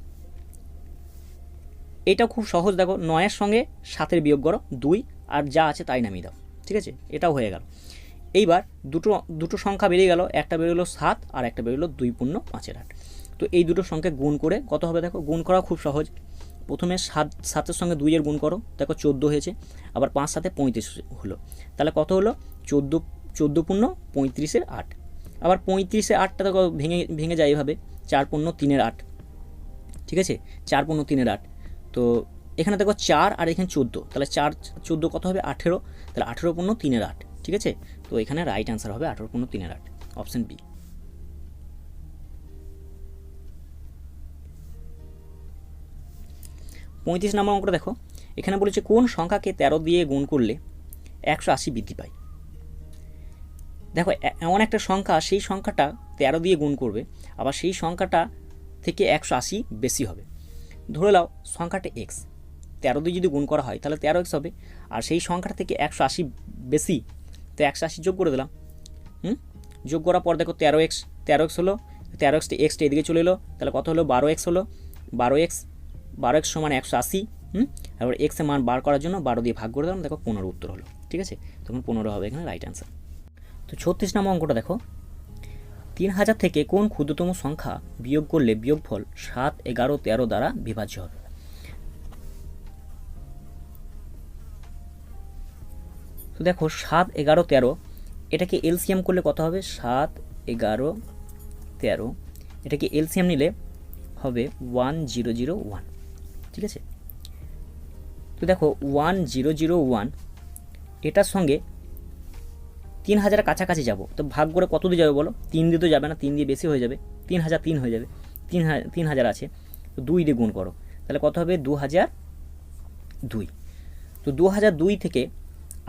এটাও খুব সহজ। দেখো 9-এর সঙ্গে 7-এর বিয়োগ করো 2, আর যা আছে তাই নামিয়ে দাও। ঠিক আছে, এটাও হয়ে গেল। এইবার দুটো সংখ্যা বেরিয়ে গেল, একটা বেরোলো 7 আর একটা বেরোলো 2 পূর্ণ 5-এর 8। তো এই দুটো সংখ্যা গুণ করে কত হবে, দেখো গুণ করা খুব সহজ। প্রথমে 7-এর সঙ্গে 2-এর গুণ করো, দেখো 14 হয়েছে। আবার 5 7 35 হলো, তাহলে কত হলো 14 পূর্ণ 35-এর 8। আবার 35-এর 8টা দেখো ভেঙে যায় এভাবে, 4 পূর্ণ 3-এর 8। ঠিক আছে, 4 পূর্ণ 3-এর 8। তো এখানে দেখো 4 আর এখানে 14, তাহলে 4 14 কত হবে 18, তাহলে 18 পূর্ণ 3-এর 8। ঠিক আছে, তো এখানে রাইট অ্যান্সার হবে 18 পূর্ণ 3-এর 8, অপশন বি। 35 নম্বর অঙ্কটা দেখো, এখানে বলেছে কোন সংখ্যাকে 13 দিয়ে গুণ করলে 180 বৃদ্ধি পায়। দেখো এমন একটা সংখ্যা, সেই সংখ্যাটা 13 দিয়ে গুণ করবে, আবার সেই সংখ্যাটা থেকে 180 বেশি হবে। ধরে নাও সংখ্যাটা এক্স, 13 দিয়ে যদি গুণ করা হয় তাহলে 13x হবে, আর সেই সংখ্যাটা থেকে 180 বেশি, তো 180 যোগ করে দিলাম। যোগ করার পর দেখো 13x হলো, 13x এদিকে চলে এলো, তাহলে কত হলো 12x হলো। 12x সমান 180। তারপর x এর মান বার করার জন্য 12 দিয়ে ভাগ করে দিলাম, দেখো 15 উত্তর হলো। ঠিক আছে, তখন 15 হবে এখানে রাইট অ্যান্সার। তো 36 নম্বর অঙ্কটা দেখো, 3000 থেকে কোন ক্ষুদ্রতম সংখ্যা বিয়োগ করলে বিয়োগফল 7, 11, 13 দ্বারা বিভাজ্য হবে। তো দেখো 7, 11, 13 এটাকে এলসিএম করলে কত হবে 7, 11, 13, এটাকে এলসিএম নিলে হবে 1001। ঠিক আছে, তো দেখো 1001 এটার সঙ্গে 3000 কাছাকাছি যাব, তো ভাগ করে কত দিয়ে যাবে বলো, 3 দিয়ে তো যাবে না, 3 দিয়ে বেশি হয়ে যাবে, 3003 হয়ে যাবে। 3000 আছে, তো 2 দিয়ে গুণ করো, তাহলে কত হবে 2002। তো 2002 থেকে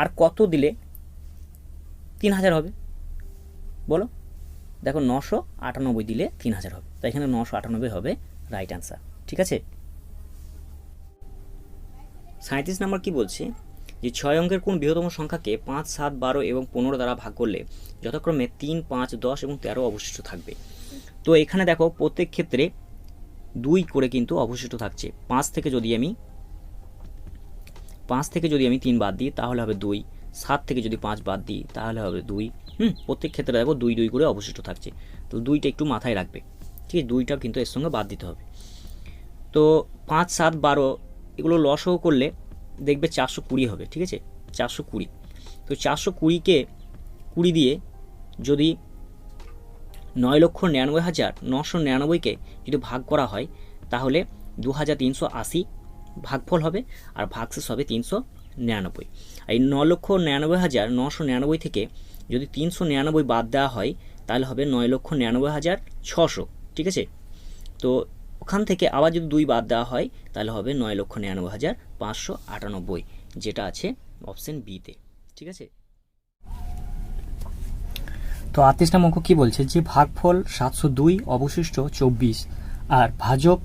আর কত দিলে 3000 হবে বলো, দেখো 998 দিলে 3000 হবে, তাই এখানে 998 হবে রাইট অ্যান্সার। ঠিক আছে, 37 নম্বর কি বলছে, যে 6 অঙ্কের কোন বৃহত্তম সংখ্যাকে 5, 7, 12 এবং 15 দ্বারা ভাগ করলে যথাক্রমে 3, 5, 10 এবং 13 অবশিষ্ট থাকবে। তো এখানে দেখো প্রত্যেক ক্ষেত্রে 2 করে কিন্তু অবশিষ্ট থাকছে। 5 থেকে যদি আমি 3 বাদ দিই তাহলে হবে 2, 7 থেকে যদি 5 বাদ দিই তাহলে হবে 2। প্রত্যেক ক্ষেত্রে দেখো 2 করে অবশিষ্ট থাকছে, তো 2টা একটু মাথায় রাখবে। ঠিক আছে, 2টা কিন্তু এর সঙ্গে বাদ দিতে হবে। তো 5, 7, 12 এগুলো লসও করলে দেখবে 420 হবে। ঠিক আছে, 420। তো 420কে 20 দিয়ে যদি 9,99,999কে যদি ভাগ করা হয় তাহলে 2380 ভাগফল হবে, আর ভাগশেষ হবে 399। এই 9,99,999 থেকে যদি 399 বাদ দেওয়া হয় তাহলে হবে 9,99,600। ঠিক আছে, তো ওখান থেকে আবার যদি 2 বাদ দেওয়া হয় তাহলে হবে 9,99,598, যেটা আছে অপশন বিতে। ঠিক আছে, তো 38 নম্বর অঙ্ক কি বলছে, যে ভাগফল 702 অবশিষ্ট 24 আর ভাজক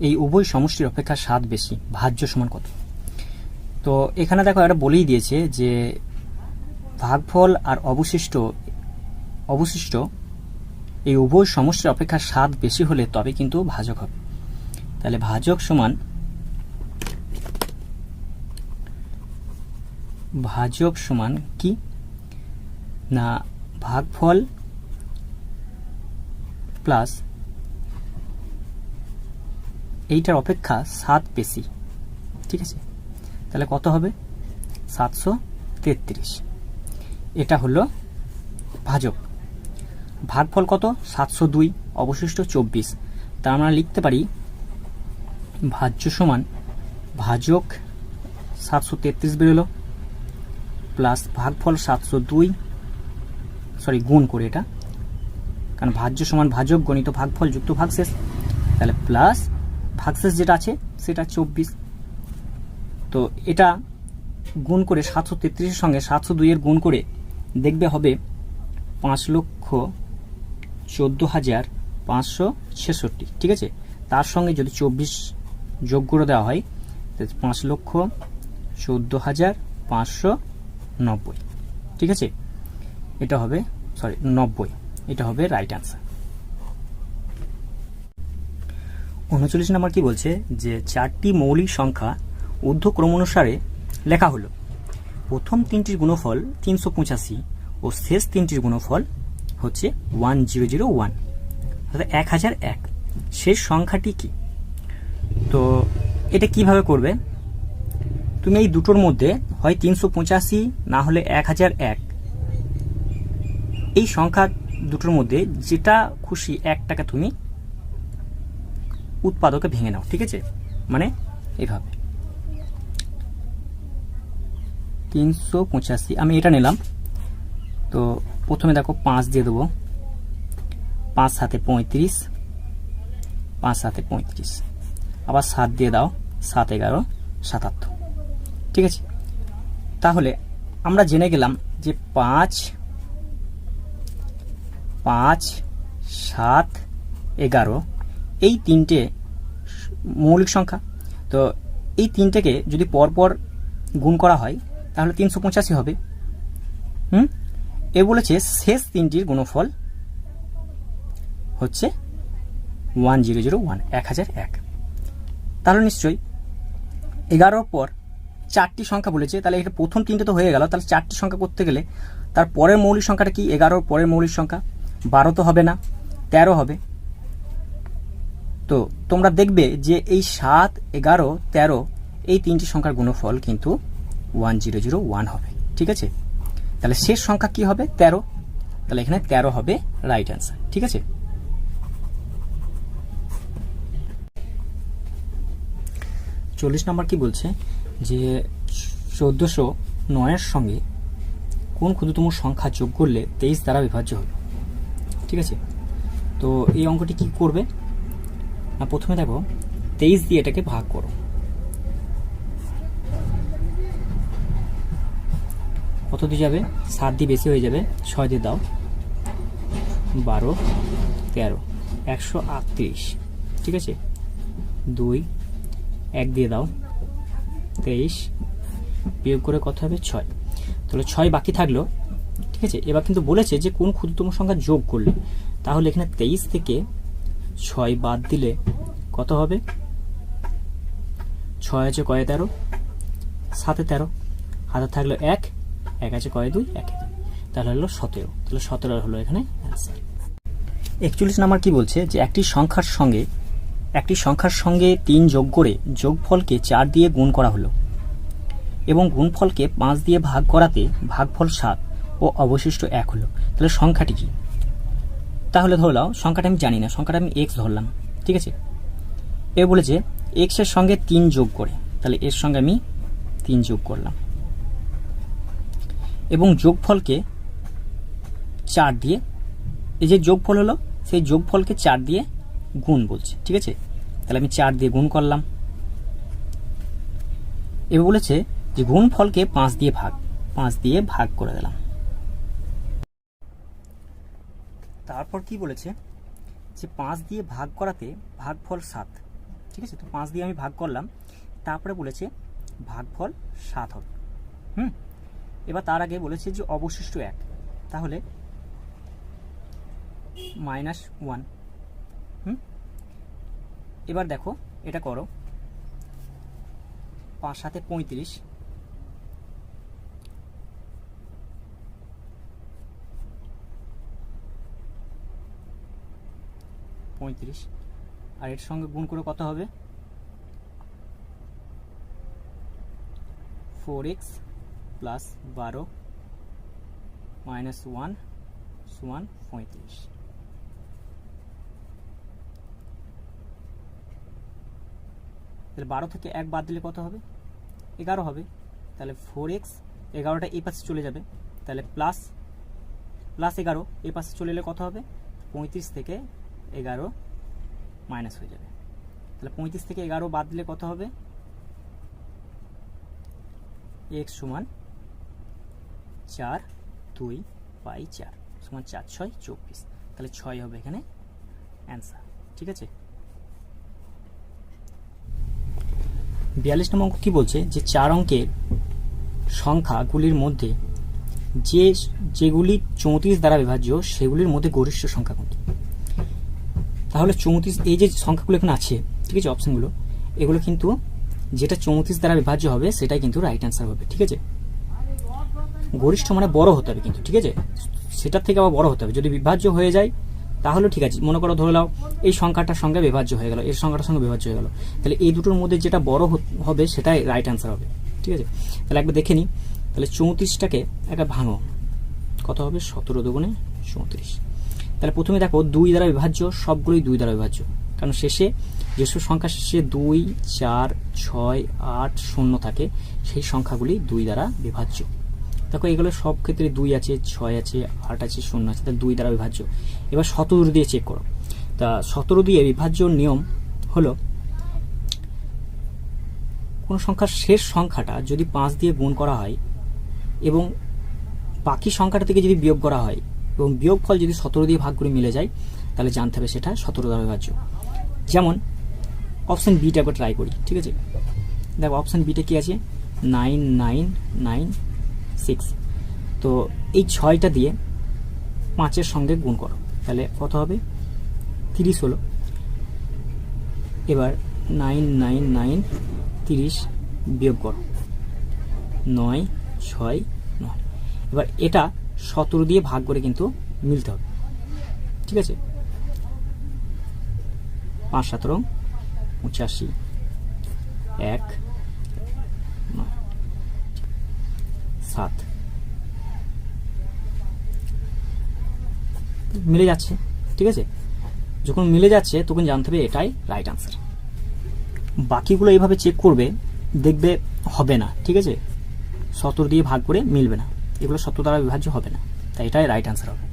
এই উভয় সমষ্টির অপেক্ষা 7 বেশি, ভাজ্য সমান কত। তো এখানে দেখো এটা বলেই দিয়েছে যে ভাগফল আর অবশিষ্ট এই উভয় সমষ্টির অপেক্ষা 7 বেশি হলে তবে কিন্তু ভাজক হবে। তাহলে ভাজক সমান কি না, ভাগফল প্লাস এইটার অপেক্ষা 7 বেশি। ঠিক আছে, তাহলে কত হবে 733। এটা হলো ভাজক। ভাগফল কত 702, অবশিষ্ট 24। তা আমরা লিখতে পারি ভাজ্য সমান ভাজক 733 বেরোলো প্লাস ভাগফল 702, গুণ করে এটা, কারণ ভাজ্য সমান ভাজক গণিত ভাগফল যুক্ত ভাগশেষ, তাহলে প্লাস ভাগশেষ যেটা আছে সেটা 24। তো এটা গুণ করে 733 সঙ্গে 702 এর গুণ করে দেখবে হবে 5,14,566। ঠিক আছে, তার সঙ্গে যদি 24 যোগ করে দেওয়া হয় 5,14,590। ঠিক আছে, এটা হবে 90, এটা হবে রাইট অ্যান্সার। 39 নম্বর কি বলছে যে 4টি মৌলিক সংখ্যা ঊর্ধ্বক্রম অনুসারে লেখা হলো। প্রথম 3টির গুণফল 385 ও শেষ 3টির গুণফল হচ্ছে 1001, অর্থাৎ 1001। শেষ সংখ্যাটি কি? তো এটা কিভাবে করবে? তুমি এই দুটোর মধ্যে হয় 385 না হলে 1001, এই সংখ্যা দুটোর মধ্যে যেটা খুশি একটাকে তুমি উৎপাদকে ভেঙে নাও। ঠিক আছে, মানে এইভাবে 385 আমি এটা নিলাম। তো প্রথমে দেখো 5 দিয়ে দেবো, 5 7 35, 5 7 35, আবার 7 দিয়ে দাও, 7 11 77। ঠিক আছে, তাহলে আমরা জেনে গেলাম যে 5 5 7 11 এই তিনটে মৌলিক সংখ্যা। তো এই তিনটেকে যদি পরপর গুণ করা হয় তাহলে 385 হবে। এ বলেছে শেষ তিনটির গুণফল হচ্ছে 1001, 1001। তাহলে নিশ্চয়ই 11 পর 4টি সংখ্যা বলেছে, তাহলে এটা প্রথম তিনটে তো হয়ে গেল। তাহলে 4টি সংখ্যা করতে গেলে তার পরের মৌলিক সংখ্যাটা কি? 11 পরের মৌলিক সংখ্যা 12 তো হবে না, 13 হবে। তো তোমরা দেখবে যে এই 7 11 13 এই তিনটি সংখ্যার গুণফল কিন্তু 1001 হবে। ঠিক আছে, তাহলে শেষ সংখ্যা কি হবে? 13। তাহলে এখানে 13 হবে রাইট অ্যান্সার। ঠিক আছে, 40 নম্বর কি বলছে যে 1409 এর সঙ্গে কোন ক্ষুদ্রতম সংখ্যা যোগ করলে 23 দ্বারা বিভাজ্য হবে? ঠিক আছে, তো এই অঙ্কটি কি করবে না, প্রথমে দেখো 23 দিয়ে এটাকে ভাগ করো। কত দিয়ে যাবে? 7 দিয়ে বেশি হয়ে যাবে, 6 দিয়ে দাও, 12 13 138। ঠিক আছে, 2 1 দিয়ে দাও, 23 বিয়োগ করে কত হবে? 6। তাহলে 6 বাকি থাকলো। ঠিক আছে, এবার কিন্তু বলেছে যে কোন ক্ষুদ্রতম সংখ্যা যোগ করলে, তাহলে এখানে 23 থেকে 6 বাদ দিলে কত হবে? 6 আছে কয়ে 13, 7 13, হাতে থাকলো 1 আছে কয়ে 2 1, তাহলে হলো 17। তাহলে 17 হলো এখানে অ্যান্সার। 41 নাম্বার কি বলছে যে একটি সংখ্যার সঙ্গে 3 যোগ করে যোগফলকে 4 দিয়ে গুণ করা হলো এবং গুণফলকে 5 দিয়ে ভাগ করাতে ভাগফল 7 ও অবশিষ্ট 1 হলো। তাহলে সংখ্যাটি কি? তাহলে ধরলাম সংখ্যাটা আমি জানি না, সংখ্যাটা আমি x ধরলাম। ঠিক আছে, এ বলেছে x এর সঙ্গে 3 যোগ করে, তাহলে এর সঙ্গে আমি 3 যোগ করলাম এবং যোগফলকে 4 দিয়ে, এই যে যোগফল হলো সেই যোগফলকে 4 দিয়ে গুণ বলছে। ঠিক আছে, তাহলে আমি 4 দিয়ে গুণ করলাম। এবার বলেছে যে গুণফলকে 5 দিয়ে ভাগ করে দিলাম। তারপর কি বলেছে যে 5 দিয়ে ভাগ করাতে ভাগফল 7। ঠিক আছে, তো 5 দিয়ে আমি ভাগ করলাম, তারপরে বলেছে ভাগফল 7 হবে। এবার তার আগে বলেছে যে অবশিষ্ট 1, তাহলে -1। এবার দেখো এটা করো, 5 7 35, 35 আর এর সঙ্গে গুণ করে কত হবে? 4x প্লাস 12 মাইনাস 1 সমান 35। তাহলে 12 থেকে 1 বাদ দিলে কত হবে? 11 হবে। তাহলে 4x, 11টা এই পাশে চলে যাবে, তাহলে প্লাস 11 এই পাশে চলে এলে কত হবে? 35 থেকে 11 মাইনাস হয়ে যাবে। তাহলে 35 থেকে 11 বাদ দিলে কত হবে? x সমান 4 2/4 সমান 4 6 24। তাহলে 6 হবে এখানে অ্যান্সার। ঠিক আছে, 42 নম্বর অঙ্ক কি বলছে যে 4 অঙ্কের সংখ্যাগুলির মধ্যে যেগুলি 34 দ্বারা বিভাজ্য সেগুলির মধ্যে গরিষ্ঠ সংখ্যা কোনটি? তাহলে 34, এই যে সংখ্যাগুলো এখানে আছে, ঠিক আছে, অপশনগুলো, এগুলো কিন্তু যেটা 34 দ্বারা বিভাজ্য হবে সেটাই কিন্তু রাইট অ্যান্সার হবে। ঠিক আছে, গরিষ্ঠ মানে বড় হতে হবে কিন্তু, ঠিক আছে, সেটার থেকে আবার বড় হতে হবে। যদি বিভাজ্য হয়ে যায় তাহলে ঠিক আছে, মনে করো ধরে নাও এই সংখ্যাটার সঙ্গে বিভাজ্য হয়ে গেল, এর সংখ্যাটার সঙ্গে বিভাজ্য হয়ে গেল, তাহলে এই দুটোর মধ্যে যেটা বড় হবে সেটাই রাইট অ্যান্সার হবে। ঠিক আছে, তাহলে একবার দেখে নিই। তাহলে 34টাকে একটা ভাঙো, কত হবে? 17 দুগুণে 34। তাহলে প্রথমে দেখো 2 দ্বারা বিভাজ্য, সবগুলোই 2 দ্বারা বিভাজ্য, কারণ শেষে যেসব সংখ্যা শেষে 2 4 6 8 0 থাকে সেই সংখ্যাগুলি 2 দ্বারা বিভাজ্য। দেখো এগুলো সব ক্ষেত্রে 2 আছে, 6 আছে, 8 আছে, 0 আছে, তাহলে 2 দ্বারা বিভাজ্য। এবার 17 দিয়ে চেক করো। তা 17 দিয়ে বিভাজ্য নিয়ম হলো কোন সংখ্যার শেষ সংখ্যাটা যদি 5 দিয়ে গুণ করা হয় এবং বাকি সংখ্যাটা থেকে যদি বিয়োগ করা হয় এবং বিয়োগফল যদি 17 দিয়ে ভাগ করে মিলে যায় তাহলে জানতে হবে সেটা 17 দ্বারা বিভাজ্য। যেমন অপশন বিটা একবার ট্রাই করি। ঠিক আছে, দেখো অপশন বিটা কি আছে? 9996। তো এই 6টা দিয়ে 5-এর সঙ্গে গুণ করো, তাহলে কত হবে? 30 হলো। এবার 999 30 বিয়োগ করো, 9 6 9। এবার এটা 17 দিয়ে ভাগ করে কিন্তু মিলতে হবে। ঠিক আছে, 5 17 85 1 9 7 মিলে যাচ্ছে। ঠিক আছে, যখন মিলে যাচ্ছে তখন জানতে হবে এটাই রাইট আনসার। বাকিগুলো এইভাবে চেক করবে, দেখবে হবে না। ঠিক আছে, 17 দিয়ে ভাগ করে মিলবে না, এগুলো 17 দ্বারা বিভাজ্য হবে না, তাই এটাই রাইট আনসার হবে।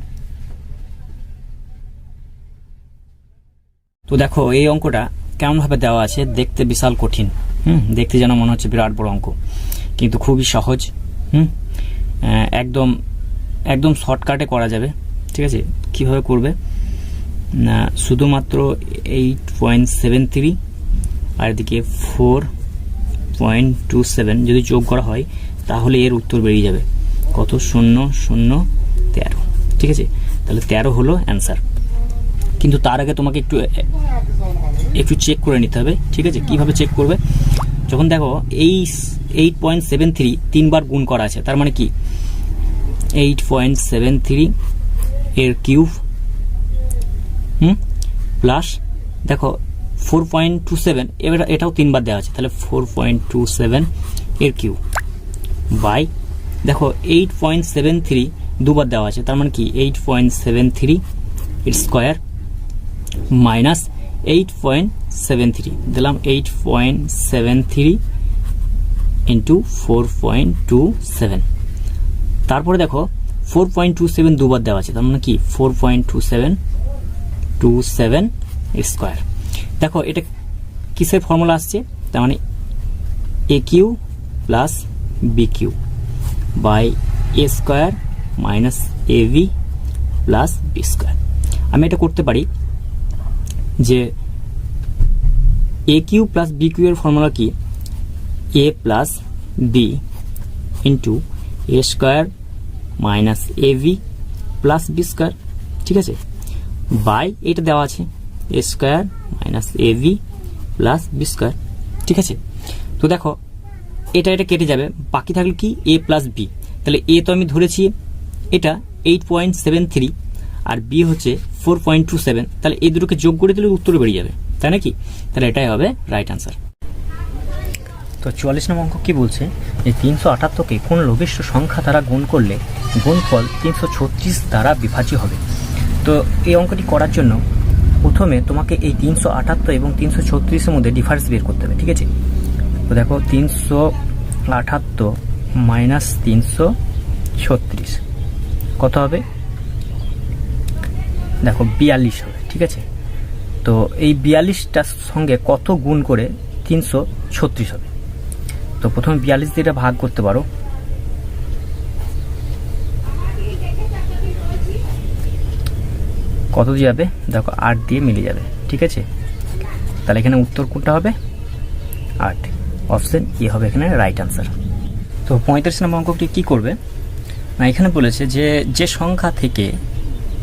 তো দেখো এই অঙ্কটা কেমনভাবে দেওয়া আছে, দেখতে বিশাল কঠিন, দেখতে যেন মনে হচ্ছে বিরাট বড় অঙ্ক, কিন্তু খুবই সহজ। একদম একদম শর্টকাটে করা যাবে। ঠিক আছে, কিভাবে করবে না, শুধুমাত্র 8.73 আর এদিকে 4.27 যদি যোগ করা হয় তাহলে এর উত্তর বেরিয়ে যাবে কত? 0 0 13। ঠিক আছে, তাহলে 13 হলো অ্যান্সার। কিন্তু তার আগে তোমাকে একটু চেক করে নিতে হবে। ঠিক আছে, কিভাবে চেক করবে? যখন দেখো এই 8.73 3বার গুণ করা আছে, তার মানে কি 8.73 এর কিউব প্লাস দেখো 4.27, এবার এটাও 3বার দেওয়া আছে, তাহলে 4.27 এর কিউব বাই দেখো 8.73 দুবার দেওয়া আছে, তার মানে কি 8.73 এর স্কয়ার মাইনাস 8.73 দিলাম 8.73 ইন্টু 4.27। তারপরে দেখো 4.27 দুবার দেওয়া আছে, তার মানে কি 4.27 স্কয়ার। দেখো এটা কিসের ফর্মুলা আসছে? তার মানে A cube plus B cube by A square minus A B plus B square. আমি এটা করতে পারি যে A cube plus B cube এর ফর্মুলা কি? A plus B into A square minus A B plus B square. ঠিক আছে, by এটা দেওয়া আছে A square minus A B plus B square. ঠিক আছে, তো দেখো এটা কেটে যাবে, বাকি থাকলো কি এ প্লাস বি। তাহলে এ তো আমি ধরেছি এটা 8.73 আর বি হচ্ছে 4.27, তাহলে এই দুটোকে যোগ করে দিলে উত্তর বেরিয়ে যাবে, তাই নাকি? তাহলে এটাই হবে রাইট আনসার। তো 44 নম্বর অঙ্ক কী বলছে যে 378কে কোন লঘিষ্ঠ সংখ্যা দ্বারা গুণ করলে গুণফল 336 দ্বারা বিভাজ্য হবে। তো এই অঙ্কটি করার জন্য প্রথমে তোমাকে এই 378 এবং 336-এর মধ্যে ডিফারেন্স বের করতে হবে, ঠিক আছে। তো দেখো 378 মাইনাস 336 কত হবে, দেখো 42 হবে, ঠিক আছে। তো এই 42টার সঙ্গে কত গুণ করে 336 হবে। তো প্রথমে 42 দিয়ে এটা ভাগ করতে পারো, কত দিয়ে যাবে, দেখো 8 দিয়ে মিলে যাবে, ঠিক আছে। তাহলে এখানে উত্তর কোনটা হবে, 8, অপশন এ হবে এখানে রাইট আনসার। তো 35 নম্বর অঙ্কটি কী করবে না, এখানে বলেছে যে যে সংখ্যা থেকে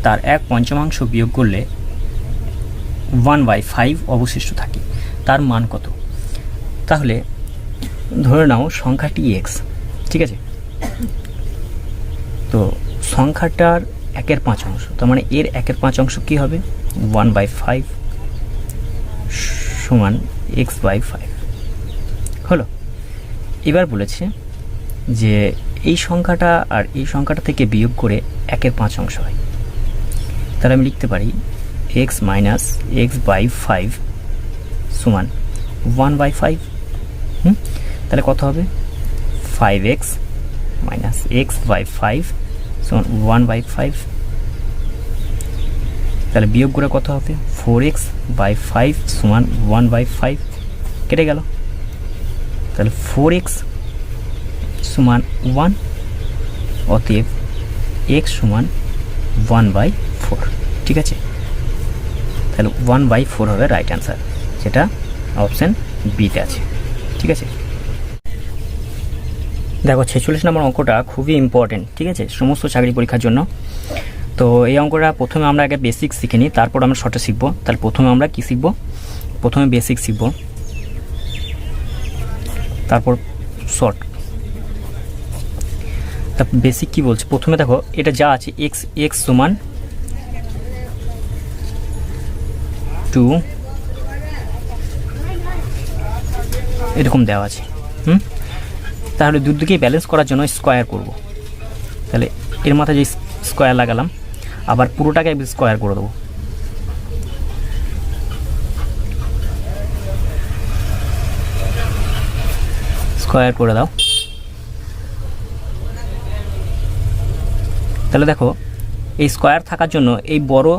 তার 1/5 বিয়োগ করলে 1/5 অবশিষ্ট থাকে তার মান কত। তাহলে ধরে নাও সংখ্যাটি x, ঠিক আছে। তো সংখ্যাটার 1/5, তার মানে এর 1/5 কী হবে, 1/5 সমান x/5 হলো। এবার বলেছে যে এই সংখ্যাটা আর এই সংখ্যাটা থেকে বিয়োগ করে 1/5 হয়। তাহলে আমি লিখতে পারি x মাইনাস x/5 সমান 1/5। তাহলে কত হবে, 5x মাইনাস x/5 সমান 1/5। তাহলে বিয়োগ করে কত হবে, 4x/5 সমান 1/5, কেটে গেল। তাহলে 4x সমান 1, অতএব x সমান 1/4, ঠিক আছে। তাহলে 1/4 হবে রাইট অ্যান্সার, যেটা অপশান বিতে আছে, ঠিক আছে। দেখো 46 নম্বর অঙ্কটা খুবই ইম্পর্টেন্ট, ঠিক আছে, সমস্ত চাকরি পরীক্ষার জন্য। তো এই অঙ্কটা প্রথমে আমরা আগে বেসিক শিখে নিই, তারপর আমরা শর্টে শিখব। তাহলে প্রথমে আমরা কি শিখব, প্রথমে বেসিক শিখব, তারপর শর্ট। তারপর বেসিক কি বলছে, প্রথমে দেখো এটা যা আছে x সমান 2 এরকম দেওয়া আছে। তাহলে দুদিকেই ব্যালেন্স করার জন্য স্কোয়ার করব। তাহলে এর মাথায় যে স্কোয়ার লাগালাম, আবার পুরোটাকে স্কোয়ার করে দেবো। স্কোয়ার করে দাও। তাহলে দেখো এই স্কোয়ার থাকার জন্য এই বড়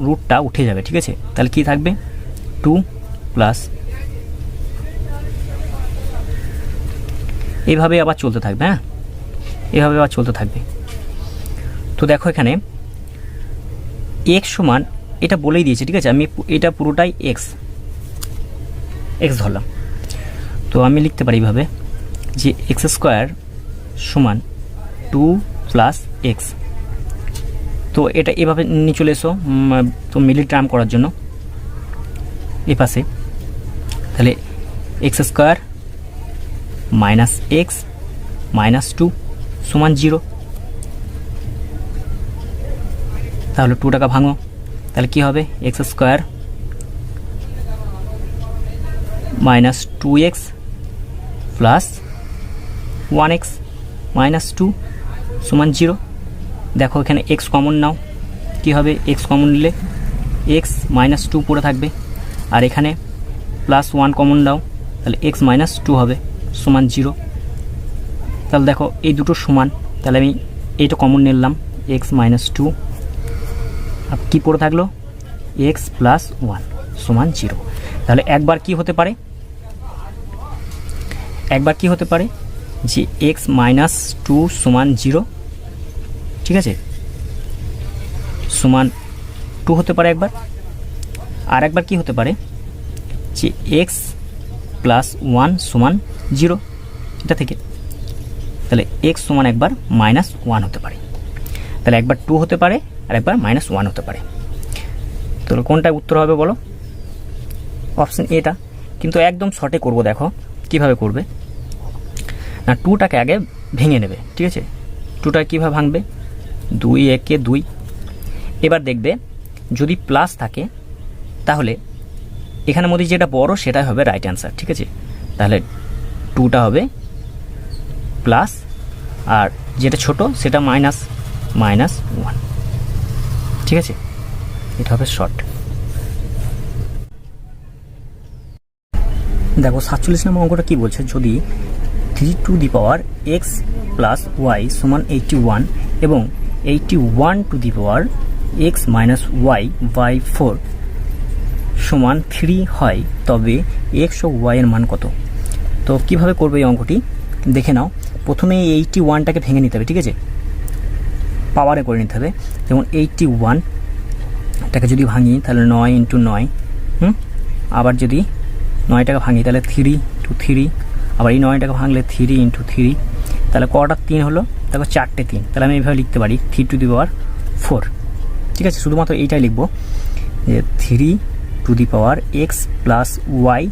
রুটটা উঠে যাবে, ঠিক আছে। তাহলে কি থাকবে, 2 প্লাস, এইভাবে আবার চলতে থাকবে, হ্যাঁ, এভাবে আবার চলতে থাকবে। তো দেখো এখানে x সমান, এটা বলেই দিয়েছে, ঠিক আছে। আমি এটা পুরোটাই x ধরলাম। তো আমি লিখতে পারি এইভাবে যে x² সমান 2 প্লাস x। তো এটা এভাবে নিয়ে চলে এসো, তো মিডল টার্ম করার জন্য এ পাশে। তাহলে x² মাইনাস x মাইনাস 2 সমান 0। তাহলে 2 টাকা ভাঙো, তাহলে কি হবে, x² minus 2x plus 1x minus 2 সমান 0। দেখো এখানে x কমন নাও, কি হবে, x কমন নিলে x মাইনাস 2 পড়ে থাকবে, আর এখানে প্লাস 1 কমন নাও, তাহলে x মাইনাস 2 হবে সমান 0। তাহলে দেখো এই দুটো সমান, তাহলে আমি এইটা কমন নিলাম, x মাইনাস 2, আর কী পড়ে থাকলো, x প্লাস 1 সমান 0। তাহলে একবার কি হতে পারে, যে x মাইনাস 2 সমান 0, ঠিক আছে, সমান 2 হতে পারে একবার। আর একবার কি হতে পারে, যে x প্লাস 1 সমান 0, এটা থেকে। তাহলে x সমান একবার মাইনাস 1 হতে পারে। তাহলে একবার 2 হতে পারে আর একবার মাইনাস 1 হতে পারে। তাহলে কোনটা উত্তর হবে বলো, অপশন এটা। কিন্তু একদম শর্টে করব, দেখো কিভাবে করবে না, 2টাকে আগে ভেঙে নেবে, ঠিক আছে। 2টা কীভাবে ভাঙবে, 2 একে 2। এবার দেখবে যদি প্লাস থাকে তাহলে এখানের মধ্যে যেটা বড় সেটাই হবে রাইট অ্যান্সার, ঠিক আছে। তাহলে 2টা হবে প্লাস, আর যেটা ছোট সেটা মাইনাস 1। ঠিক আছে, এটা হবে শর্ট। দেখো 47 নম্বর অঙ্কটা কি বলছে, যদি 3 to the power X plus Y সমান 81 এবং 81 to the power X minus Y by 4 সমান 3 হয়, তবে এক্স ও ওয়াই এর মান কত? তো কিভাবে করবে এই অঙ্কটি দেখে নাও। প্রথমে এই 81টাকে ভেঙে নিতে হবে, ঠিক আছে, পাওয়ারে করে নিতে হবে। যেমন 81টাকে যদি ভাঙি তাহলে 9 ইন্টু 9, আবার যদি 9টাকে ভাঙি তাহলে 3 টু 3, আবার এই 9টাকে ভাঙলে 3 ইন্টু 3, তাহলে কটা 3 হলো? দেখো 4টে 3, তাহলে আমি এইভাবে লিখতে পারি 3 টু দি পাওয়ার 4। ঠিক আছে, শুধুমাত্র এইটাই লিখবো যে 3 to the power X plus Y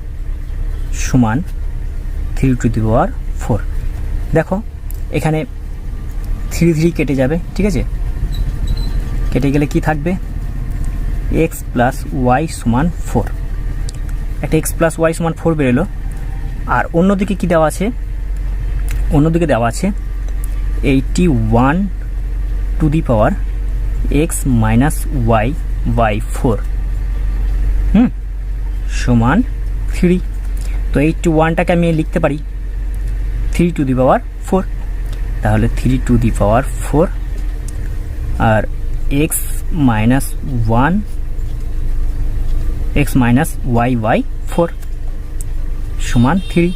সমান 3 টু দি পাওয়ার 4। দেখো এখানে 3 3 কেটে যাবে, ঠিক আছে, কেটে গেলে কি থাকবে? এক্স প্লাস ওয়াই সমান 4। একটা এক্স প্লাস ওয়াই সমান 4 বেরোলো। আর অন্যদিকে কি দেওয়া আছে? অন্যদিকে দেওয়া আছে 81 to the power X minus Y by 4 সমান 3। তো 81টাকে আমি লিখতে পারি 3 টু দি পাওয়ার 4, তাহলে 3 টু দি পাওয়ার 4 আর এক্স মাইনাস ওয়াই বাই 4 সমান 3।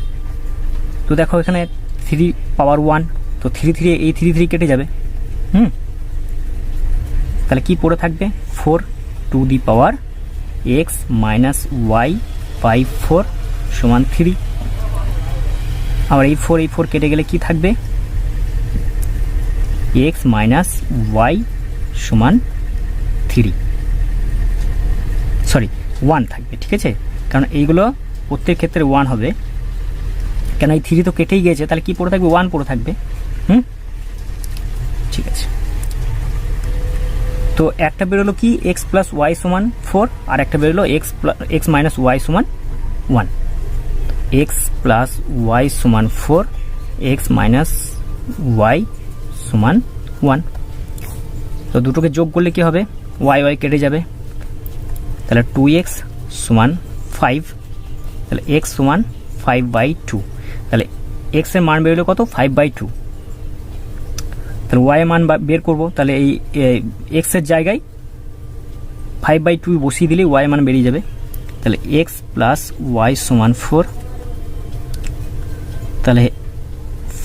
তো দেখো এখানে 3 পাওয়ার 1, তো 3 3 এই 3 3 কেটে যাবে। তাহলে কি পড়ে থাকবে? 4 to the power X minus Y by 4 সমান 3। আবার এই 4 কেটে গেলে কি থাকবে? এক্স মাইনাস ওয়াই সমান 3, সরি 1 থাকবে। ঠিক আছে, কারণ এইগুলো প্রত্যেক ক্ষেত্রে 1 হবে, কেন এই 3 তো কেটেই গিয়েছে, তাহলে কি পড়ে থাকবে? 1 পড়ে থাকবে। ঠিক আছে, তো একটা বেরোলো কি এক্স প্লাস ওয়াই সমান 4, আর একটা বেরোলো এক্স মাইনাস ওয়াই সমান 1। এক্স প্লাস ওয়াই সমান 4, এক্স মাইনাস ওয়াই সমান 1। তো দুটোকে যোগ করলে কি হবে? ওয়াই কেটে যাবে, তাহলে 2x সমান 5, তাহলে x সমান 5/2। তাহলে x এর মান বেরোলো কত? 5/2। তাহলে y এর মান বের করবো, তাহলে এই x এর জায়গায় 5/2 বসিয়ে দিলেই y এর মান বেরিয়ে যাবে। তাহলে x প্লাস ওয়াই সমান 4, তাহলে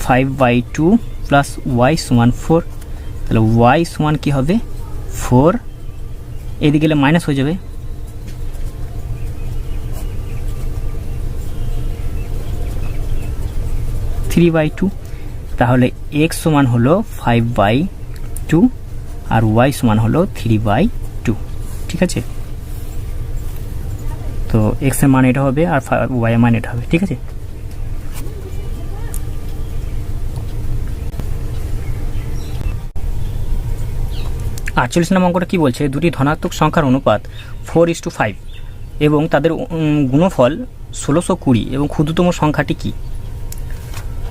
5/2 প্লাস ওয়াই সমান 4, তাহলে y সমান কি হবে? 4, এদিকে গেলে মাইনাস হয়ে যাবে, 3/2। তাহলে x সমান হলো 5/2 আর y সমান হলো 3/2। ঠিক আছে, তো x এর মান এটা হবে আর y এর মান এটা হবে। ঠিক আছে, আর 48 নম্বর অঙ্কটা কি বলছে? দুটি ধনাত্মক সংখ্যার অনুপাত 4:5 এবং তাদের গুণফল 1620 এবং ক্ষুদ্রতম সংখ্যাটি কি?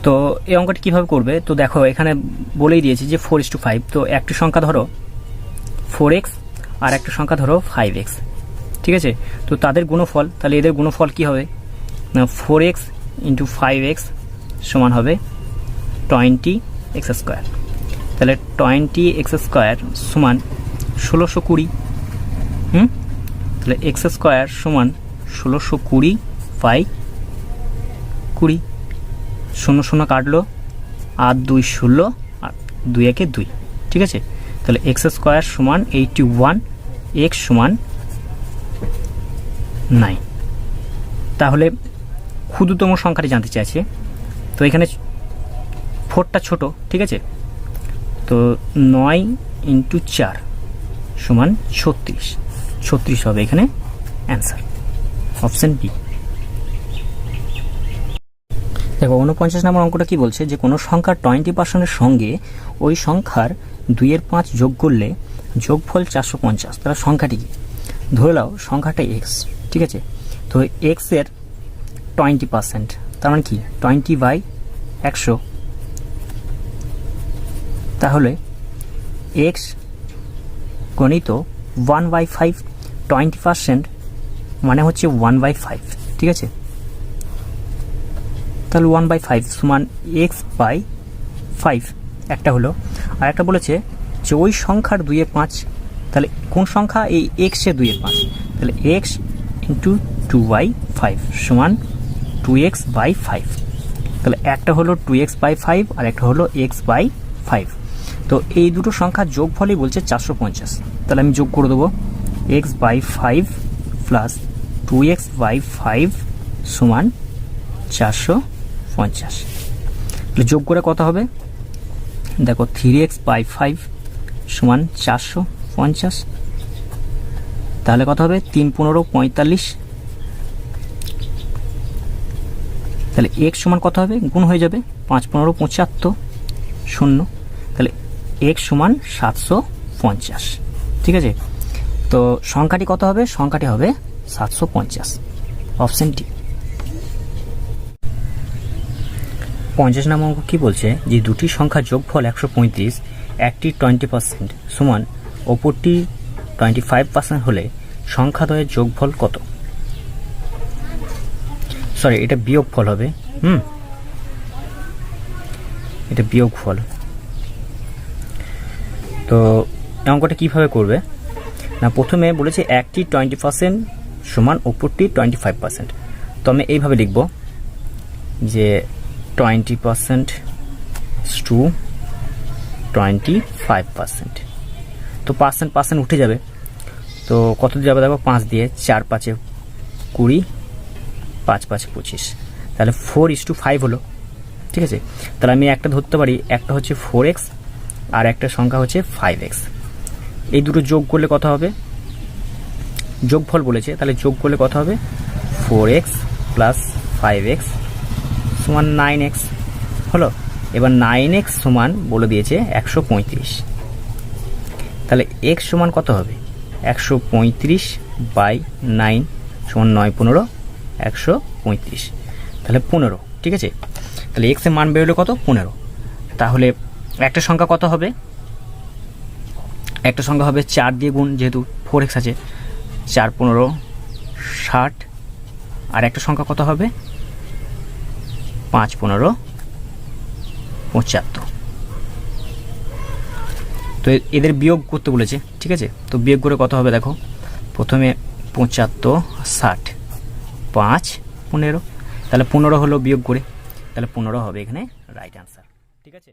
তো এই অঙ্কটি কীভাবে করবে? তো দেখো এখানে বলেই দিয়েছি যে 4:5। তো একটি সংখ্যা ধরো 4x আর একটা সংখ্যা ধরো 5x। ঠিক আছে, তো তাদের গুণফল, তাহলে এদের গুণফল কি হবে? 4x ইন্টু 5x সমান হবে 20x²। তাহলে 20x² সমান 1620। তাহলে x² সমান 1620/20। 0 0 কাটলো, আর 2 16, আর 2 1 2। ঠিক আছে, তাহলে x² সমান 81, x সমান 9। তাহলে ক্ষুদ্রতম সংখ্যাটি জানতে চাইছে। তো এখানে 4টা ছোট, ঠিক আছে, তো 9 ইন্টু 4 সমান 36 হবে এখানে অ্যান্সার, অপশন বি। দেখো 49 নম্বর অঙ্কটা কি বলছে? যে কোনো সংখ্যার 20% সঙ্গে ওই সংখ্যার 2 এর 5 যোগ করলে যোগফল 450। তাহলে সংখ্যাটি কি? ধরে নাও সংখ্যাটা x, ঠিক আছে, তো x এর 20%, তার মানে কি 20/100। তাহলে এক্স গণিত 1/5, 20% মানে হচ্ছে 1/5, ঠিক আছে। তাহলে 1/5 সমান x/5 একটা হলো। আর একটা বলেছে যে ওই সংখ্যার 2/5, তাহলে কোন সংখ্যা? এই এক্সের 2/5, তাহলে এক্স ইন্টু 2/5 সমান 2x/5। তাহলে একটা হলো 2x/5 আর একটা হলো x/5। তো এই দুটো সংখ্যার যোগফলই বলছে 450। তাহলে আমি যোগ করে দেবো x/5 প্লাস 2x/5 সমান 450। তাহলে যোগ করে কত হবে? দেখো 3x/5 সমান 450। তাহলে কত হবে? 3 15 45। তাহলে x সমান কত হবে? গুণ হয়ে যাবে 5 15 75 শূন্য। তাহলে x সমান 750, ঠিক আছে। তো সংখ্যাটি কত হবে? সংখ্যাটি হবে 750, অপশন ডি। 50 নম্বর অঙ্ক কি বলছে? যে দুটি সংখ্যার যোগফল 135, একটি 20% সমান অপরটি 25% হলে সংখ্যাদ্বয়ের যোগফল কত? সরি, এটা বিয়োগফল হবে। এটা বিয়োগফল। তো অঙ্কটা কিভাবে করবে না, প্রথমে বলেছে একটি 20% সমান অপরটি 25%। তো আমি এইভাবে লিখব যে 20% টু 25%। তো পার্সেন্ট উঠে যাবে। তো কত দিয়ে যাবে? দেখো 5 দিয়ে, 4 5 20, 5 5 25। তাহলে 4:5 হলো, ঠিক আছে। তাহলে আমি একটা ধরতে পারি, একটা হচ্ছে 4x আর একটা সংখ্যা হচ্ছে 5x। এই দুটো যোগ করলে কত হবে? যোগফল বলেছে, তাহলে যোগ করলে কত হবে? 4x প্লাস 5x সমান 9x হলো। এবার 9x সমান বলে দিয়েছে 135। তাহলে x সমান কত হবে? 135/9 সমান 9 15 135। তাহলে 15, ঠিক আছে। তাহলে x এর মান বেরোলো কত? 15। তাহলে একটা সংখ্যা কত হবে? একটা সংখ্যা হবে 4 দিয়ে গুণ, যেহেতু 4x আছে, 4 15 60। আর একটা সংখ্যা কত হবে? 5 15 75। তো এদের বিয়োগ করতে বলেছে, ঠিক আছে। তো বিয়োগ করে কত হবে? দেখো প্রথমে 75 60, 5 15। তাহলে 15 হলো বিয়োগ করে, তাহলে 15 হবে এখানে রাইট আনসার, ঠিক আছে।